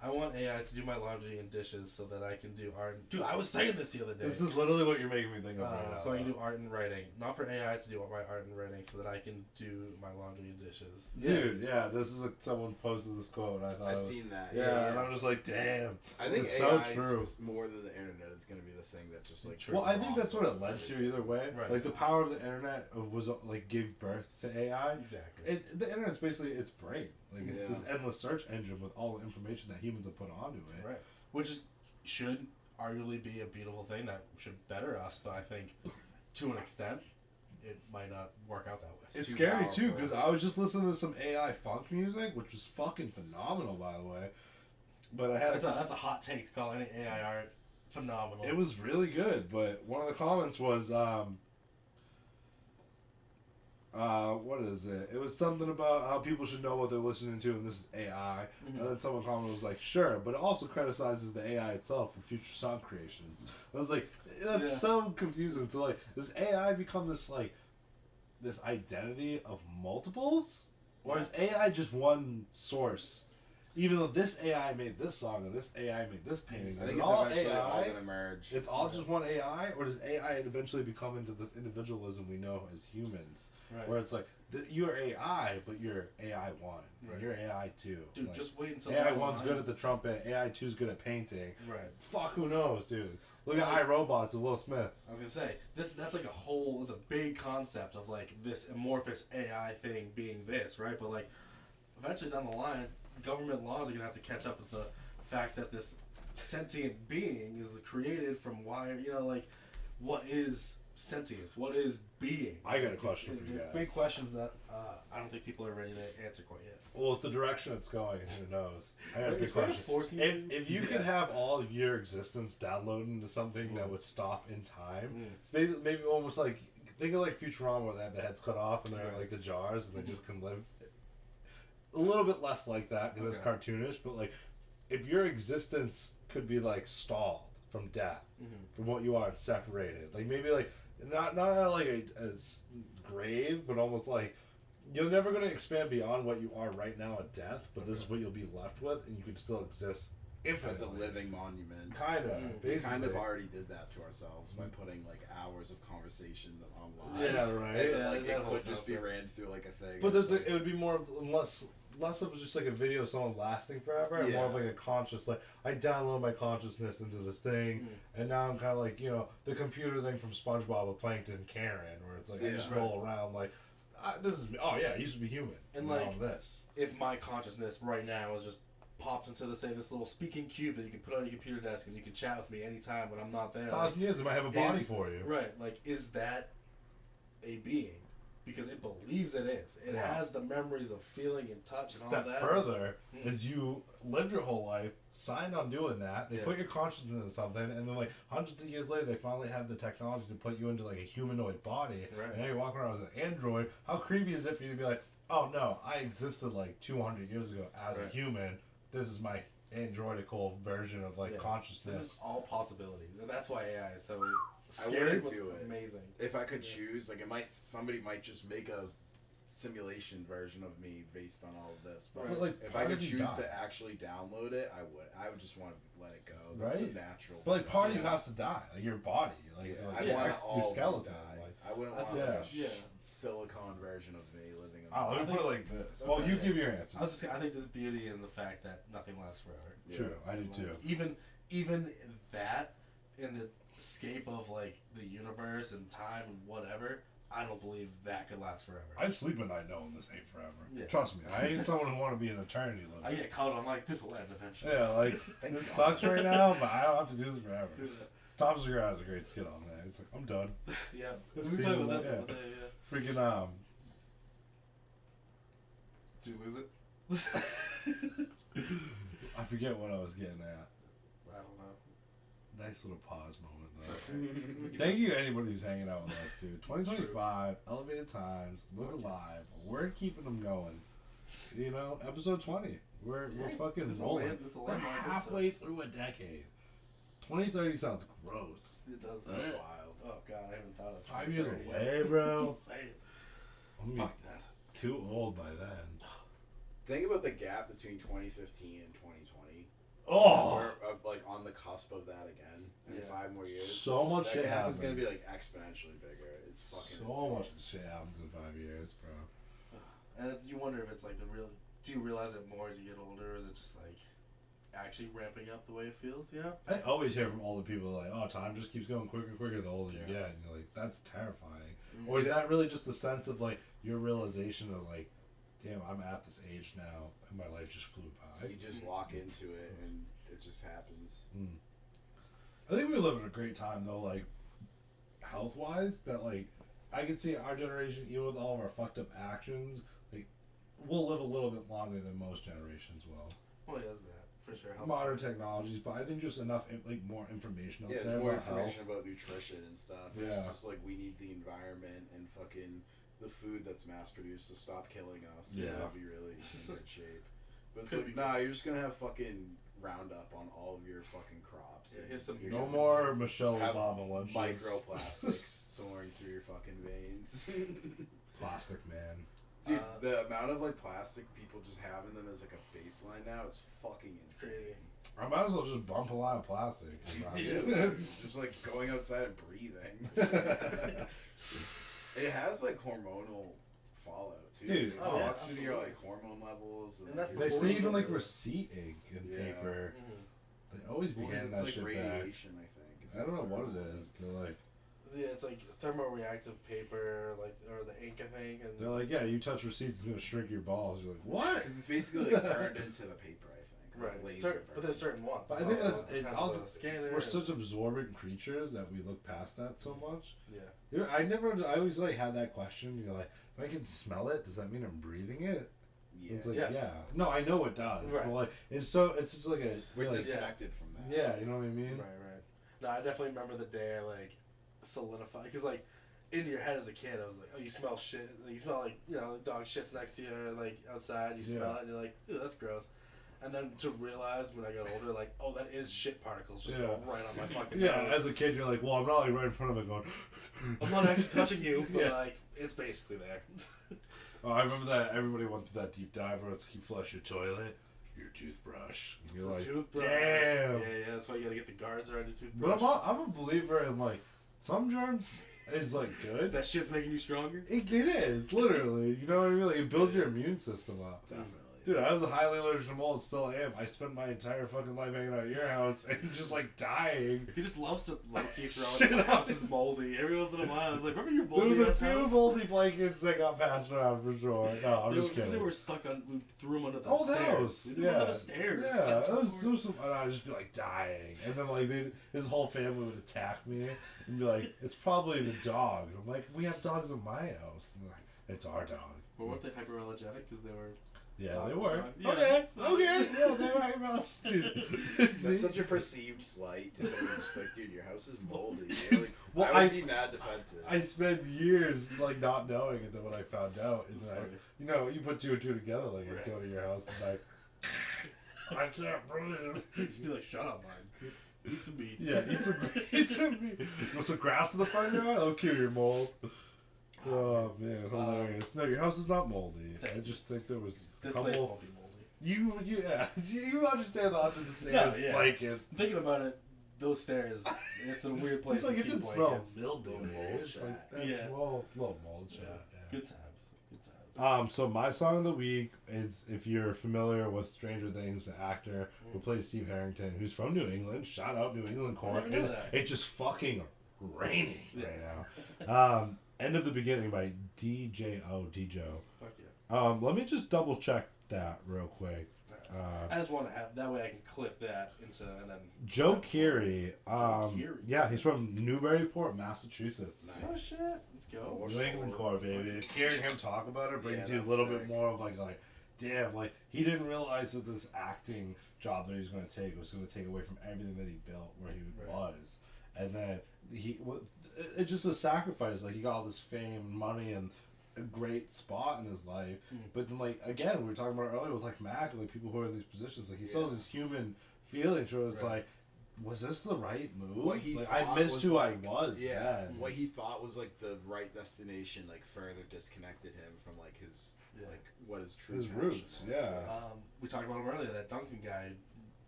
I want AI to do my laundry and dishes so that I can do art. Dude, I was saying this the other day. This is literally what you're making me think of right now. So I can do art and writing. Not for AI to do my art and writing so that I can do my laundry and dishes. Dude, this is someone posted this quote and I thought I've seen that. Yeah, and I'm just like, damn. I think it's AI so true. is more than the internet is going to be the thing that just like. Well, I think that's what it led to either way. Right. Like the power of the internet was like gave birth to AI. Exactly. The internet's basically its brain. Like it's this endless search engine with all the information that humans have put onto it. Right. Which should arguably be a beautiful thing that should better us, but I think to an extent it might not work out that way. It's scary too because I was just listening to some AI funk music, which was fucking phenomenal, by the way. But I had that's a hot take to call any AI art phenomenal. It was really good, but one of the comments was what is it? It was something about how people should know what they're listening to, and this is AI. And then someone commented was like, "Sure, but it also criticizes the AI itself for future song creations." I was like, "That's so confusing." So like, does AI become this like this identity of multiples, or is AI just one source? Even though this AI made this song and this AI made this painting, I is think it it's all eventually all AI? gonna merge. It's all just one AI, or does AI eventually become into this individualism we know as humans, Right. where it's like you're AI, but you're AI one, Right. and you're AI two. Dude, like, just wait until AI one's good at the trumpet, AI two's good at painting. Right. Fuck, who knows, dude? Look at iRobots with Will Smith. I was gonna say that's like it's a big concept of like this amorphous AI thing being this, right? But like eventually down the line, government laws are gonna have to catch up with the fact that this sentient being is created from like what is sentience? What is being? I got a question for you They're guys. big questions that I don't think people are ready to answer quite yet. Well, with the direction it's going, who knows? I got a big It's very question. forcing If you could have all of your existence downloaded into something that would stop in time, it's maybe almost like, think of like Futurama where they have the heads cut off and they're in like the jars and they just can live. A little bit less like that because it's cartoonish, but like if your existence could be like stalled from death, from what you are and separated, like maybe like not like a grave, but almost like you're never going to expand beyond what you are right now at death, but this is what you'll be left with, and you can still exist infinitely. As a living monument. Kind of, We basically. kind of already did that to ourselves by putting like hours of conversation online. Yeah, right. And, Yeah, like that it whole could just be concept. ran through like a thing. But It's there's like, it would be more less of just like a video of someone lasting forever, and more of like a conscious, like I download my consciousness into this thing, and now I'm kind of like the computer thing from SpongeBob with Plankton Karen, where it's like I just roll around like this is me. Oh yeah, I used to be human, And now like I'm this. if my consciousness right now is just popped into this little speaking cube that you can put on your computer desk and you can chat with me anytime when I'm not there. 1,000 years, it might have a body for you. Right, like is that a being? Because it believes it is. It has the memories of feeling and touch and all Step that. further is you lived your whole life, signed on doing that. They put your consciousness into something, and then like hundreds of years later, they finally have the technology to put you into like a humanoid body. Right. And now you're walking around as an android. How creepy is it for you to be like, oh no, I existed like 200 years ago as a human. This is my androidical version of like consciousness. This is all possibilities, and that's why AI is so I scary wouldn't but do it. amazing. If I could choose, like somebody might just make a simulation version of me based on all of this. But like, if I part could of you choose dies. to actually download it, I would. I would just want to let it go. That's Right. the natural. But like part of you has to die, like your body, like, I your, want ex- all your of skeleton. them to die. Like, I wouldn't want yeah. like a silicon version of me living. oh, let me put it like this. Well, you give your answer. I was just saying, I think there's beauty in the fact that nothing lasts forever. True, I do too. Even that, in the scape of like the universe and time and whatever, I don't believe that could last forever. I sleep at night knowing this ain't forever. Yeah. Trust me, I ain't someone who want to be an eternity I living. get caught on like this will end eventually. Yeah, like this sucks right now, but I don't have to do this forever. Tom Segura has a great skit on that. He's like, I'm done. Yeah, we I've were seen talking about it, that the other day. Yeah. Freaking Did you lose it? I forget what I was getting at. I don't know. Nice little pause moment though. So, Thank you to anybody who's hanging out with us, dude. 2025, elevated times, look alive. We're keeping them going. Episode 20. We're fucking rolling. We're halfway through a decade. 2030 sounds gross. It does. That's wild. Oh god, I haven't thought of 5 years 2030 away, yet. bro. That's insane. I'm Fuck that. too old by then. Think about the gap between 2015 and 2020. Oh, We're like on the cusp of that again in 5 more years. so much That shit gap happens. is gonna be like exponentially bigger. It's fucking so insane. much shit happens in 5 years, bro. And you wonder if it's like do you realize it more as you get older, or is it just like actually ramping up the way it feels, I always hear from older people like, "Oh, time just keeps going quicker and quicker the older you get," and you're like, "That's terrifying." Or is that really just the sense of like your realization of like, "Damn, I'm at this age now, and my life just flew by." You just lock into it and it just happens. I think we live in a great time though, like health wise, that like I can see our generation, even with all of our fucked up actions, like we'll live a little bit longer than most generations will. Oh yeah, that for sure. Modern technologies, but I think just enough like more information out Yeah, there there's more about information health. about nutrition and stuff. Yeah. It's just like we need the environment and fucking the food that's mass produced to stop killing us. Yeah. And we'll be really in good shape. But it's Could like, be nah, you're just gonna have fucking Roundup on all of your fucking crops. Yeah, and here's some- you're No gonna more Michelle have Obama lunches. microplastics soaring through your fucking veins. Plastic man. Dude, the amount of like plastic people just having them as like a baseline now is fucking insane. Crazy. I might as well just bump a lot of plastic. It's just like going outside and breathing. It has like hormonal fallout too. Dude, it oh, yeah, fucks with your like hormone levels. And that's They before say you even get like rid of- receipt ink in Yeah. paper. Mm-hmm. They always be Well, 'cause handing it's that like shit radiation, I think. It's back. I don't know what thermal. it is. They're like, Yeah, it's like thermoreactive paper, like or the ink, I think. And they're like, yeah, you touch receipts, it's gonna shrink your balls. You're like, what? Because it's basically like burned into the paper, I think. Like right, laser but there's certain ones. But I It's think also that's- it kind also- of a scanner. We're such absorbent creatures that we look past that so much. Yeah. You know, I always like had that question. You're like, if I can smell it, does that mean I'm breathing it? Yeah. It's like, Yes. yeah. No, I know it does. Right. But like, it's just like a. We're like, disconnected from that. yeah, you know what I mean? Right. No, I definitely remember the day I like solidified because like in your head as a kid, I was like, oh, you smell shit. Like, you smell like dog shit's next to you, like outside. You smell Yeah. it, and you're like, ooh, that's gross. And then to realize when I got older, like, oh, that is shit particles just Yeah. going right on my fucking Yeah, nose. as a kid, you're like, well, I'm not like right in front of it going. I'm not actually touching you, but Yeah. like it's basically there. Oh, I remember that everybody went through that deep dive where it's you flush your toilet, your toothbrush. And you're like, Toothbrush. damn. Yeah, that's why you gotta get the guards around your But toothbrush. I'm a believer in like some germs is like good. That shit's making you stronger. It is literally. You know what I mean? Like it builds your immune system up. Definitely. Dude, I was highly allergic to mold, still am. I spent my entire fucking life hanging out at your house and just like dying. He just loves to like keep Shit throwing the on house is moldy. Every once in a while, it's like, remember your There was moldy a ass few house? moldy blankets that got passed around for sure. No, I'm just Because kidding. they were stuck on, we threw them under the Oh, stairs. those. We threw them under the stairs. Yeah, it was some, and I'd just be like dying. And then like his whole family would attack me and be like, it's probably the dog. And I'm like, we have dogs in my house. And they're like, it's our dog. But weren't they hyperallergenic? Because they were... Yeah, Dog they were. dogs. Yeah. Okay. Yeah, they were hyperallergic. Dude. That's See? such a perceived slight to someone who's like, dude, your house is moldy. You're like, Well, I would be mad defensive. I spent years like not knowing it. Then when I found out, That's and I, funny. you put two and two together. Like I Right. go to your house and like, I can't breathe. Just be like, shut up, man. Eat some meat. Yeah, eat some meat. Want some grass in the front yard? I'll kill your mold. Oh man, hilarious. No, your house is not moldy. I just think there was a This place couple. won't be moldy. You understand the under the stairs No, yeah. blanket. Thinking about it, those stairs, it's a weird place It's like to it keep didn't smell blankets. mildew. Mold It's chat. like that's Yeah. little mold chat. Yeah. Good times. Good times. So my song of the week is, if you're familiar with Stranger Things, the actor who plays Steve Harrington, who's from New England. Shout out New England Corn. didn't know that. It's just fucking raining Yeah. right now. End of the Beginning by DJO. Fuck yeah. Let me just double check that real quick. I just want to have that way I can clip that into and then. Joe Keery. Keery. Yeah, he's from Newburyport, Massachusetts. Oh Nice. shit! Let's go. Oh, New England core, baby. Hearing him talk about it brings Yeah, you a that's little sick. bit more of like, damn, like he didn't realize that this acting job that he was going to take was going to take away from everything that he built where he Right. was, and then it's just a sacrifice. Like he got all this fame, money, and a great spot in his life, but then like again, we were talking about earlier with like Mac, like people who are in these positions, like he still has these human feelings where it's Right. like, was this the right move? What he like, thought I missed was who like, I was. Yeah, then. what he thought was like the right destination, like further disconnected him from like his like what his true His passion roots, was. yeah. We talked about him earlier. That Duncan guy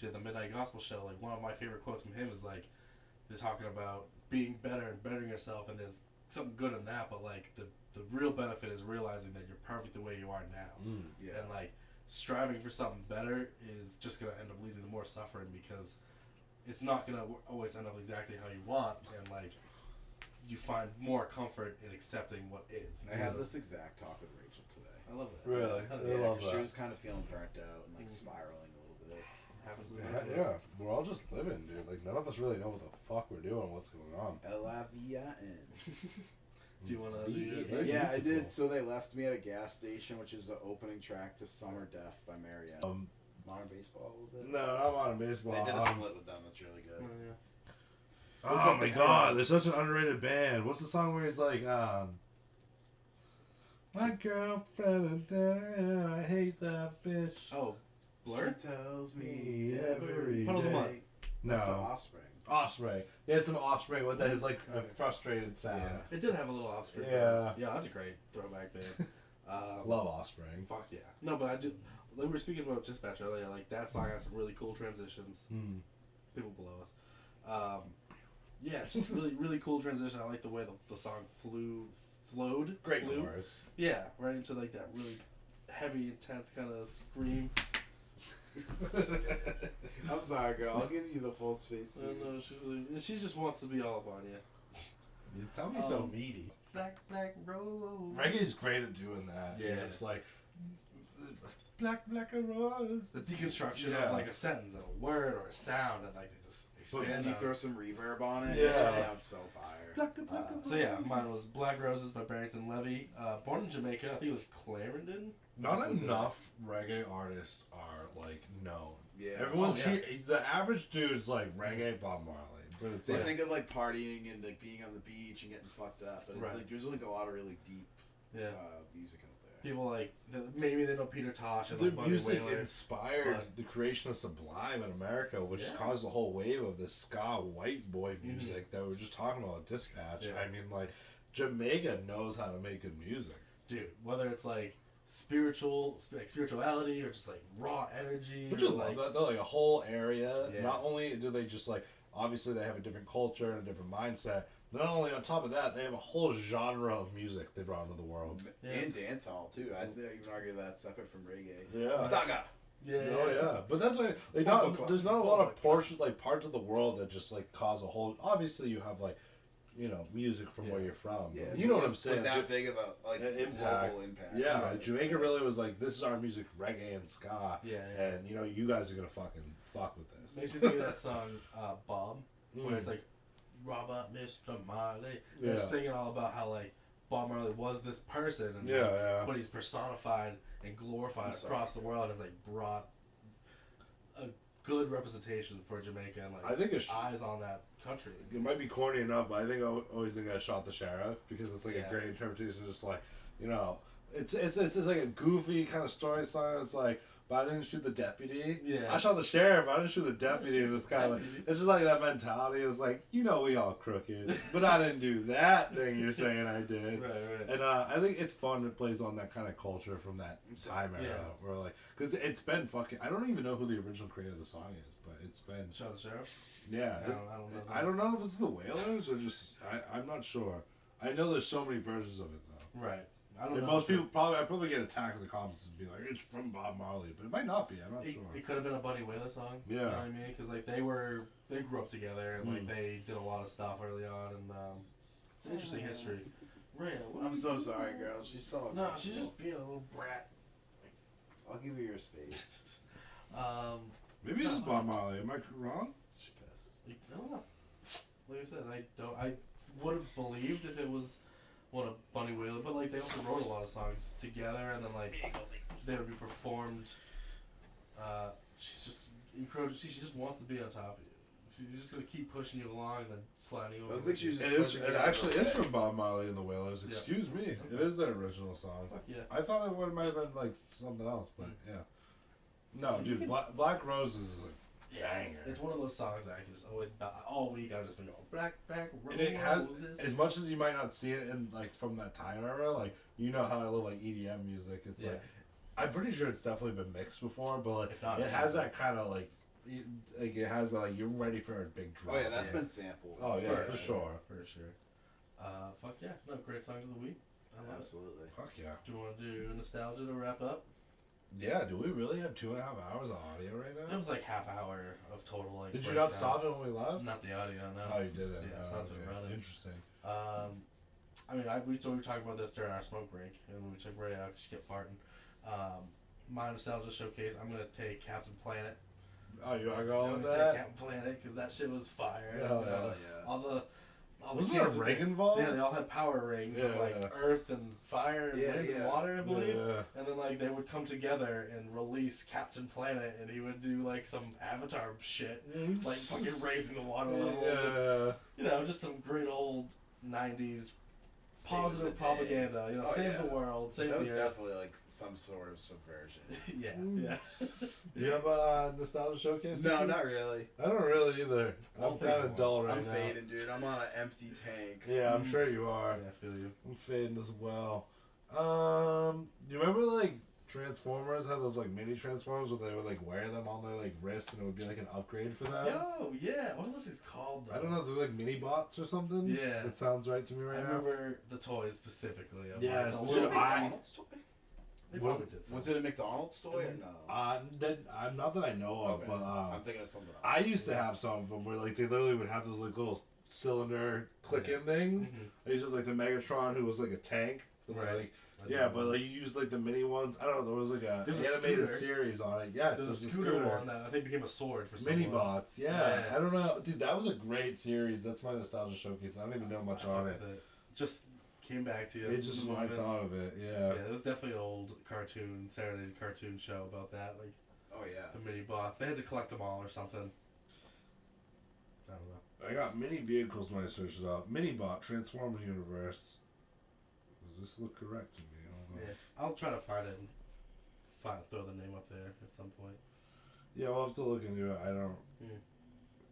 did the Midnight Gospel show. Like one of my favorite quotes from him is like, they're talking about being better and bettering yourself, and there's something good in that. But like the real benefit is realizing that you're perfect the way you are now, Yeah. and like striving for something better is just gonna end up leading to more suffering because it's not gonna always end up exactly how you want, and like you find more comfort in accepting what is. I had this exact talk with Rachel today. I love that. Really? Yeah, I love 'cause she that. was kind of feeling burnt out and like spiraling a little bit. Happens to the Yeah, best of us. yeah, we're all just living, dude. Like none of us really know what the fuck we're doing, what's going on. L-I-V-I-N. Do you want to do yours Yeah, next? Yeah, I beautiful. did. So they left me at a gas station, which is the opening track to Summer Death by Marianne. Modern Baseball a little bit. No, I'm on baseball. They did a split with them. That's really good. Oh, yeah. Oh my god, they're such an underrated band. What's the song where he's like, my girlfriend, I hate that bitch. Oh, Blur? She tells me every Every Puddles of day. Mud. That's the No. Offspring. Offspring. He had some Offspring with that. His like a frustrated sound. Yeah. It did have a little Offspring. Yeah. Yeah, that's a great throwback band. Love Offspring. Fuck yeah. No, but I do. Like we were speaking about Dispatch earlier. Like that song has some really cool transitions. People below us. Yeah, just really, really cool transition. I like the way the song flowed. Great flew. chorus. Yeah, right into like that really heavy, intense kind of scream. I'm sorry, girl. I'll give you the full space. I don't know. She just wants to be all up on you. You tell me so meaty. Black rose. Reggae's great at doing that. Yeah. It's like black rose. The deconstruction Yeah. of like a sentence, a word, or a sound, and like they just But expand. then you on throw it. some reverb on it. Yeah. It just sounds so fire. So yeah, mine was Black Roses by Barrington Levy. Born in Jamaica, I think it was Clarendon. Not enough reggae artists are like known. Yeah. Everyone's Oh, yeah. here. The average dude's like reggae Bob Marley, but it's They like think of like partying and like being on the beach and getting fucked up, but it's Right. like there's like a lot of really deep Yeah. music out there. People like maybe they know Peter Tosh and the like Buddy music Whaler. inspired but- the creation of Sublime in America, which Yeah. caused a whole wave of this ska white boy music that we were just talking about. Dispatch. Yeah. I mean, like Jamaica knows how to make good music. Dude, whether it's like spirituality or just like raw energy. But you or, love like, that though, like a whole area. Yeah. Not only do they just like obviously they have a different culture and a different mindset, but not only on top of that, they have a whole genre of music they brought into the world. Yeah. And dancehall too. I think you can argue that's separate from reggae. Yeah. Daga. Yeah. Oh yeah, but that's like there's not a lot of portions like parts of the world that just like cause a whole. Obviously, you have like, you know, music from where you're from. Yeah, you know what with- I'm saying. With that big of a like impact. global impact. Yeah, Right. like, Jamaica really was like, this is our music, reggae and ska. Yeah. And you know, you guys are gonna fucking fuck with this. Makes me think of that song Bob, where Mm. it's like Robert Mr. Marley. Yeah. They're singing all about how like Bob Marley was this person, and Yeah. but he's personified and glorified I'm sorry. across the world, and has like brought a good representation for Jamaica and like I think it's eyes on that country. it might be corny enough, but I think I always think I shot the sheriff because it's like Yeah. a great interpretation. Just like, you know, it's like a goofy kind of story song. It's like, but I didn't shoot the deputy. Yeah. I shot the sheriff. I didn't shoot the deputy. And it's kind of like, Deputy. it's just like that mentality. It's like, you know, we all crooked, but I didn't do that thing you're saying I did. Right. And I think it's fun. It plays on that kind of culture from that time era, Yeah. where like, because it's been fucking. I don't even know who the original creator of the song is, but it's been. Shot the sheriff. Yeah, I don't know. I don't know if it's the Wailers or just I'm not sure. I know there's so many versions of it though. Right. I don't And know. most people I probably get attacked in the comments and be like, it's from Bob Marley, but it might not be. I'm not sure. It could have been a Buddy Whaler song. Yeah. You know what I mean? Because like they grew up together and like they did a lot of stuff early on, and it's interesting history. Rhea, what I'm so sorry, girl. She's so. No, she's just being a little brat. I'll give you your space. Maybe it is Bob Marley. Am I wrong? She's pissed. I don't know. Like I said, I would have believed if it was one of Bunny Whaler, but like they also wrote a lot of songs together, and then like they would be performed. She's just incredible. She just wants to be on top of you. She's just gonna keep pushing you along and then sliding over. Looks like she was It is. It actually is from Bob Marley and the Wailers. Yeah. Excuse me. It is their original song. Fuck yeah. I thought it might have been like something else, but yeah. No, So you dude, can- Black Roses is a banger. It's one of those songs that I can just always all week. I've just been going black And it has, roses. as much as you might not see it in like from that time era, like you know how I love like EDM music. It's Yeah. like I'm pretty sure it's definitely been mixed before, but like If not, it it's has like- that kind of like it has like you're ready for a big drop. Oh yeah, that's Yeah. been sampled. Oh, yeah, for sure. For sure. Fuck yeah. No, great songs of the week. I love it. Absolutely. Fuck yeah. Do you want to do nostalgia to wrap up? Yeah, do we really have 2.5 hours of audio right It now? was like half hour of total like. Did you breakdown. not stop it when we left? Not the audio, no. Oh, you didn't. Yeah, Oh, so that's been okay. running. Interesting. I mean, we were talking about this during our smoke break, and when we took Ray out, 'cause she kept farting. My nostalgia showcase, I'm gonna take Captain Planet. Oh, you wanna go I'm with gonna take that? Captain Planet because that shit was fire. Hell And, Hell yeah. all the Was there a kids with ring their- involved? Yeah, they all had power rings of like Yeah. earth and fire and Yeah, wind and yeah. water, I believe. Yeah. And then like they would come together and release Captain Planet, and he would do like some Avatar shit, like fucking raising the water levels. And, Yeah. you know, just some great old '90s positive propaganda. You know, save the world, save the earth. That was definitely like some sort of subversion. Yeah. Do you have a nostalgia showcase? No, not really. I don't really either. I'm kind of dull right now. I'm fading, dude. I'm on an empty tank. Yeah, I'm sure you are. Yeah, I feel you. I'm fading as well. Do you remember like Transformers had those like mini Transformers where they would like wear them on their like wrists and it would be like an upgrade for them? Yo, yeah. What are those things called though? I don't know, they're like mini bots or something. Yeah. That sounds right to me right I now. remember the toys specifically. Of Yes, like, Was the it a little McDonald's toy? They probably did something. Was it a McDonald's toy or no? I'm not that I know of, Okay. but I'm thinking of something else. I used to have some of them where like they literally would have those like little cylinder click-in things. I used to have like the Megatron who was like a tank. Right. Like, yeah, but like you used like the mini ones. I don't know. There was like a There's animated a series on it. Yes, there's a scooter one that I think became a sword for someone. Mini bots. Yeah. I don't know, dude. That was a great series. That's my nostalgia showcase. I don't even know much on it. Just came back to you. It just when I thought of it. Yeah. Yeah, there was definitely an old cartoon, Saturday cartoon show about that. Like, oh yeah, the mini bots. They had to collect them all or something. I don't know. I got mini vehicles when I searched it up. Mini bot Transformer universe. Does this look correct to me? I don't know. Yeah, I'll try to find it and throw the name up there at some point. Yeah, we'll have to look into it. I don't.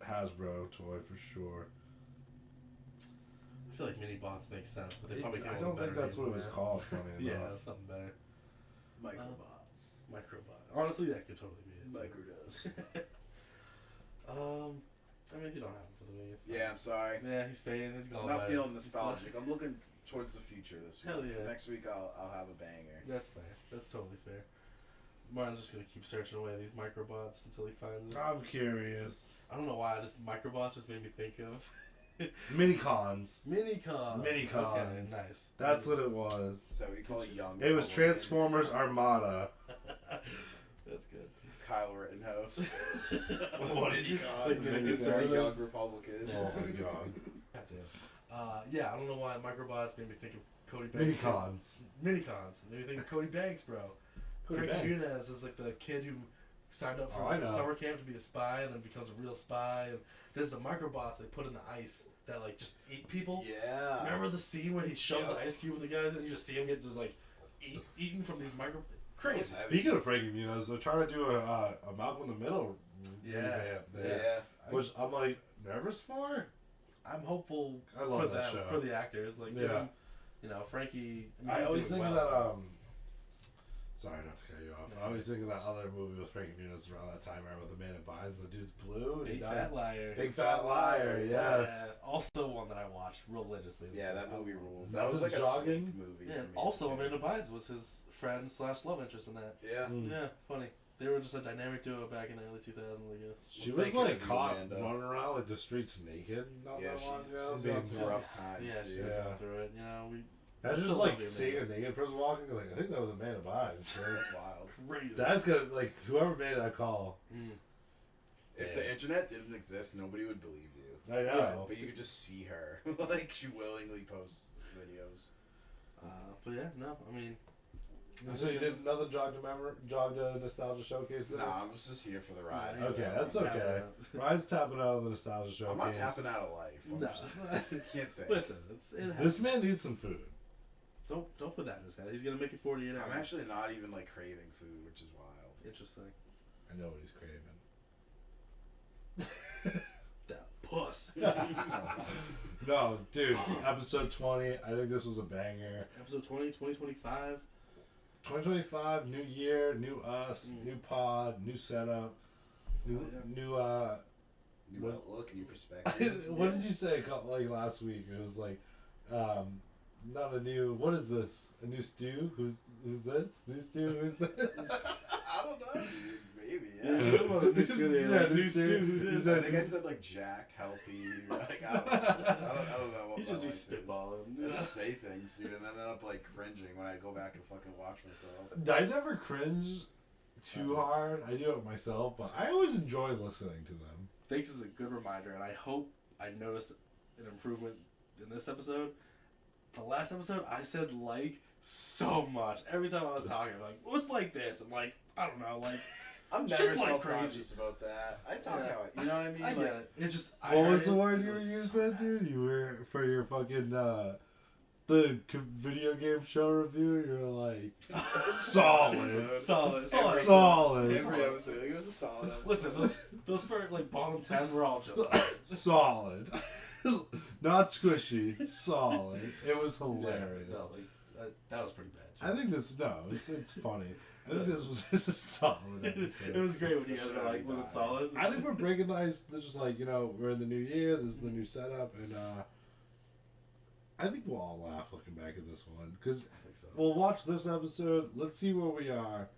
Hasbro toy for sure. I feel like mini bots make sense, but they probably can't. I don't think that's what it was called. Funny enough. Yeah, that's something better. Microbots. Microbot. Honestly, that could totally be it. Microdose. I mean, if you don't have it for the week, it's fine. Yeah, I'm sorry. Yeah, he's fading. He's gone. I'm not feeling nostalgic. I'm looking towards the future this week. Hell yeah. Next week I'll have a banger. That's fair. That's totally fair. Martin's just gonna keep searching away these microbots until he finds them. I'm curious. I don't know why. Microbots just made me think of Minicons. Minicons. Minicons. Okay, nice. That's what it was. Is that what you call it? Young. It was Republican? Transformers Armada. That's good. Kyle Rittenhouse. What did you Minicon. say? It's a young Republican. Oh my god. Goddamn. Yeah, I don't know why microbots made me think of Cody Banks. Minicons. Minicons. Made me think of Cody Banks, bro. Cody Frankie Banks. Muniz is like the kid who signed up for Oh, like I a know. summer camp to be a spy and then becomes a real spy. And there's the microbots they put in the ice that like just eat people. Yeah. Remember the scene where he shoves the ice cube with the guys and you just see him get just like eaten from these micro. Crazy. Speaking of Frankie Muniz, they're trying to do a Malcolm in the Middle revamp there, Yeah. which I'm like nervous for. I'm hopeful I love for that them, show. for the actors. Like, give them, you know, Frankie. I he's always doing think well. that sorry not to cut you off. No. I always think of that other movie with Frankie Muniz around that time era with the man that buys the dude's blue. And he Big died. Fat Liar. Big Fat Liar. Yes. Yeah, also one that I watched religiously. Yeah, that movie ruled. That That was was like a jogging. sick movie. Yeah, for me. also Amanda Bynes was his friend / love interest in that. Yeah. Yeah, funny. They were just a dynamic duo back in the early 2000s, I guess. She Well, was thinking like of you, caught Amanda. running around like the streets naked not Yeah, that long she's ago. going through Being- rough times. Yeah, she's dude. going through it. You know, That's still just love like you, seeing a Amanda. naked person walking. Like I think that was Amanda Bynes. So That's wild. Crazy. that's good. Like whoever made that call. If Yeah. the internet didn't exist, nobody would believe you. I know. But you could just see her. Like, she willingly posts videos. But yeah, no, I mean, So you did another jog to nostalgia showcase then? Nah, I'm just here for the ride. Yeah, Okay, Yeah, that's I'm okay. tapping Ryan's tapping out of the nostalgia showcase. I'm not tapping out of life. I'm No. just, can't think. listen, it happens. This man needs some food. Don't put that in his head. He's gonna make it 48 hours. I'm actually not even, like, craving food, which is wild. Interesting. I know what he's craving. That puss. No, dude. Episode 20. I think this was a banger. Episode 20, 2025. 2025, new year, new us, new pod, new setup, new New What- outlook and new perspective. what did you say like last week? It was like, not a new. What is this? A new stew? Who's this? New stew? Who's this? I don't know, dude. Maybe, Yeah, yeah. she's talking about the new studio. Yeah, Like, new new stew. stew. You Who I said- think I said, like, jacked, healthy. Like, I don't know what You my just be life is. spitballing. I just say things, dude, and then end up, like, cringing when I go back and fucking watch myself. I never cringe too hard. I do it myself, but I always enjoy listening to them. Thanks is a good reminder, and I hope I noticed an improvement in this episode. The last episode, I said like so much. Every time I was talking, like, what's like this? I'm like, I don't know, like, I'm never Shit's like self-conscious about that. I talk Yeah. how you know what I mean? I Like, get it. It's just, I What heard was the it, word it you were was using, so bad. dude? You were for your fucking the video game show review, you're like, solid. Solid. Solid. Every episode, like, it was a solid episode. Listen, those for like bottom 10 were all just Solid. Not squishy. Solid. It was hilarious. Yeah, no, like, that was pretty bad too. I think it's funny. I think this was a solid episode. It was great when you guys were like, was it solid? I think we're breaking the ice. They're just like, we're in the new year. This is the new setup, and I think we'll all laugh looking back at this one because I think so. we'll watch this episode. Let's see where we are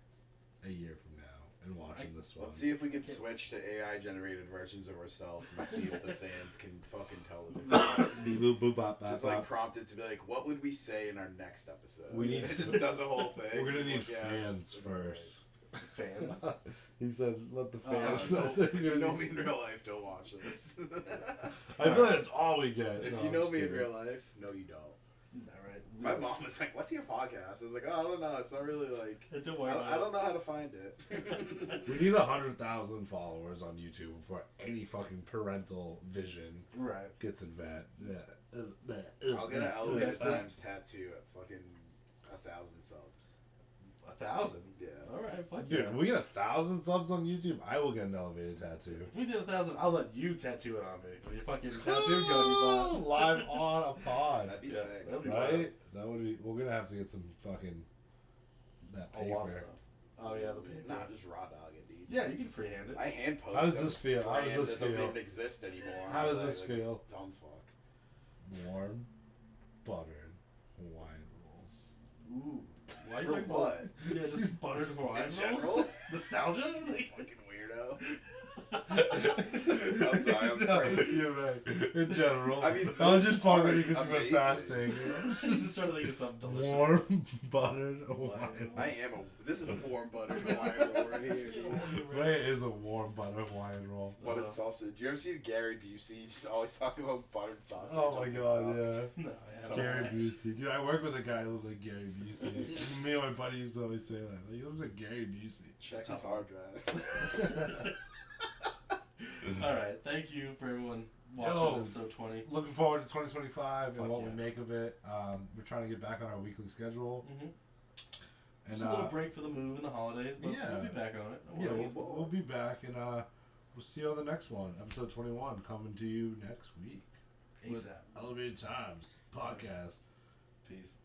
a year from now and watching this one. Let's see if we can switch to AI generated versions of ourselves and see if the fans can fucking tell the difference. Boop, boop, bop, bop, Just bop. like prompted to be like, what would we say in our next episode? We need- it just does a whole thing. We're gonna need Like, yeah, fans it's first. Fans. He said, "Let the fans." If you know me in real life, don't watch this. I feel like that's all we get. If No, you I'm know just me in kidding. real life, no, you don't. All right. My mom was like, "What's your podcast?" I was like, "Oh, I don't know. It's not really like. Don't worry about I don't know how to find it." We need 100,000 followers on YouTube before any fucking parental vision Right. gets in vet. Yeah. I'll get an elevated That's the- times tattoo at fucking 1,000 subs. 1,000. Yeah. All right. Fuck Dude, yeah. if we get 1,000 subs on YouTube, I will get an elevated tattoo. If we did 1,000, I'll let you tattoo it on me. With your fucking tattoo gun you bought. Live on a pod. That'd be Yeah, sick. that'd be wild. Right? That would be. We're gonna have to get some fucking that A lot of paper. stuff. Oh yeah, the paper. Nah, just raw dog it, dude. Yeah, you can freehand it. I hand post. How does them this feel? How does brand this that doesn't feel? even exist anymore. How does Like, this feel? Dumb fuck. Warm, buttered Hawaiian rolls. Ooh. Why are you For talking what? about? Yeah, just buttered Hawaiian In general? rolls? Nostalgia? Like, Fucking weirdo. I'm sorry. I'm No, crazy. you're right. In general, I mean, I was those just fucking are because you went amazing. fasting. just started thinking of something delicious. Warm, buttered Hawaiian I am a. This is a warm butter Hawaiian roll right here. Ray is a warm buttered Hawaiian roll. Buttered sausage. You ever see Gary Busey? He just always talk about buttered sausage. Oh my on god, TikTok. yeah. No, So Gary fresh. Busey. Dude, I work with a guy who looks like Gary Busey. Me and my buddy used to always say that. Like, he looks like Gary Busey. Check his hard drive. All right, thank you for everyone watching Yo. episode 20. Looking forward to 2025 and Fuck what yeah. we make of it. We're trying to get back on our weekly schedule. Mm-hmm. And Just a little break for the move and the holidays, but yeah. we'll be back on it. No yeah, worries. we'll be back and we'll see you on the next one. Episode 21 coming to you next week. ASAP. Elevated Times podcast. Peace.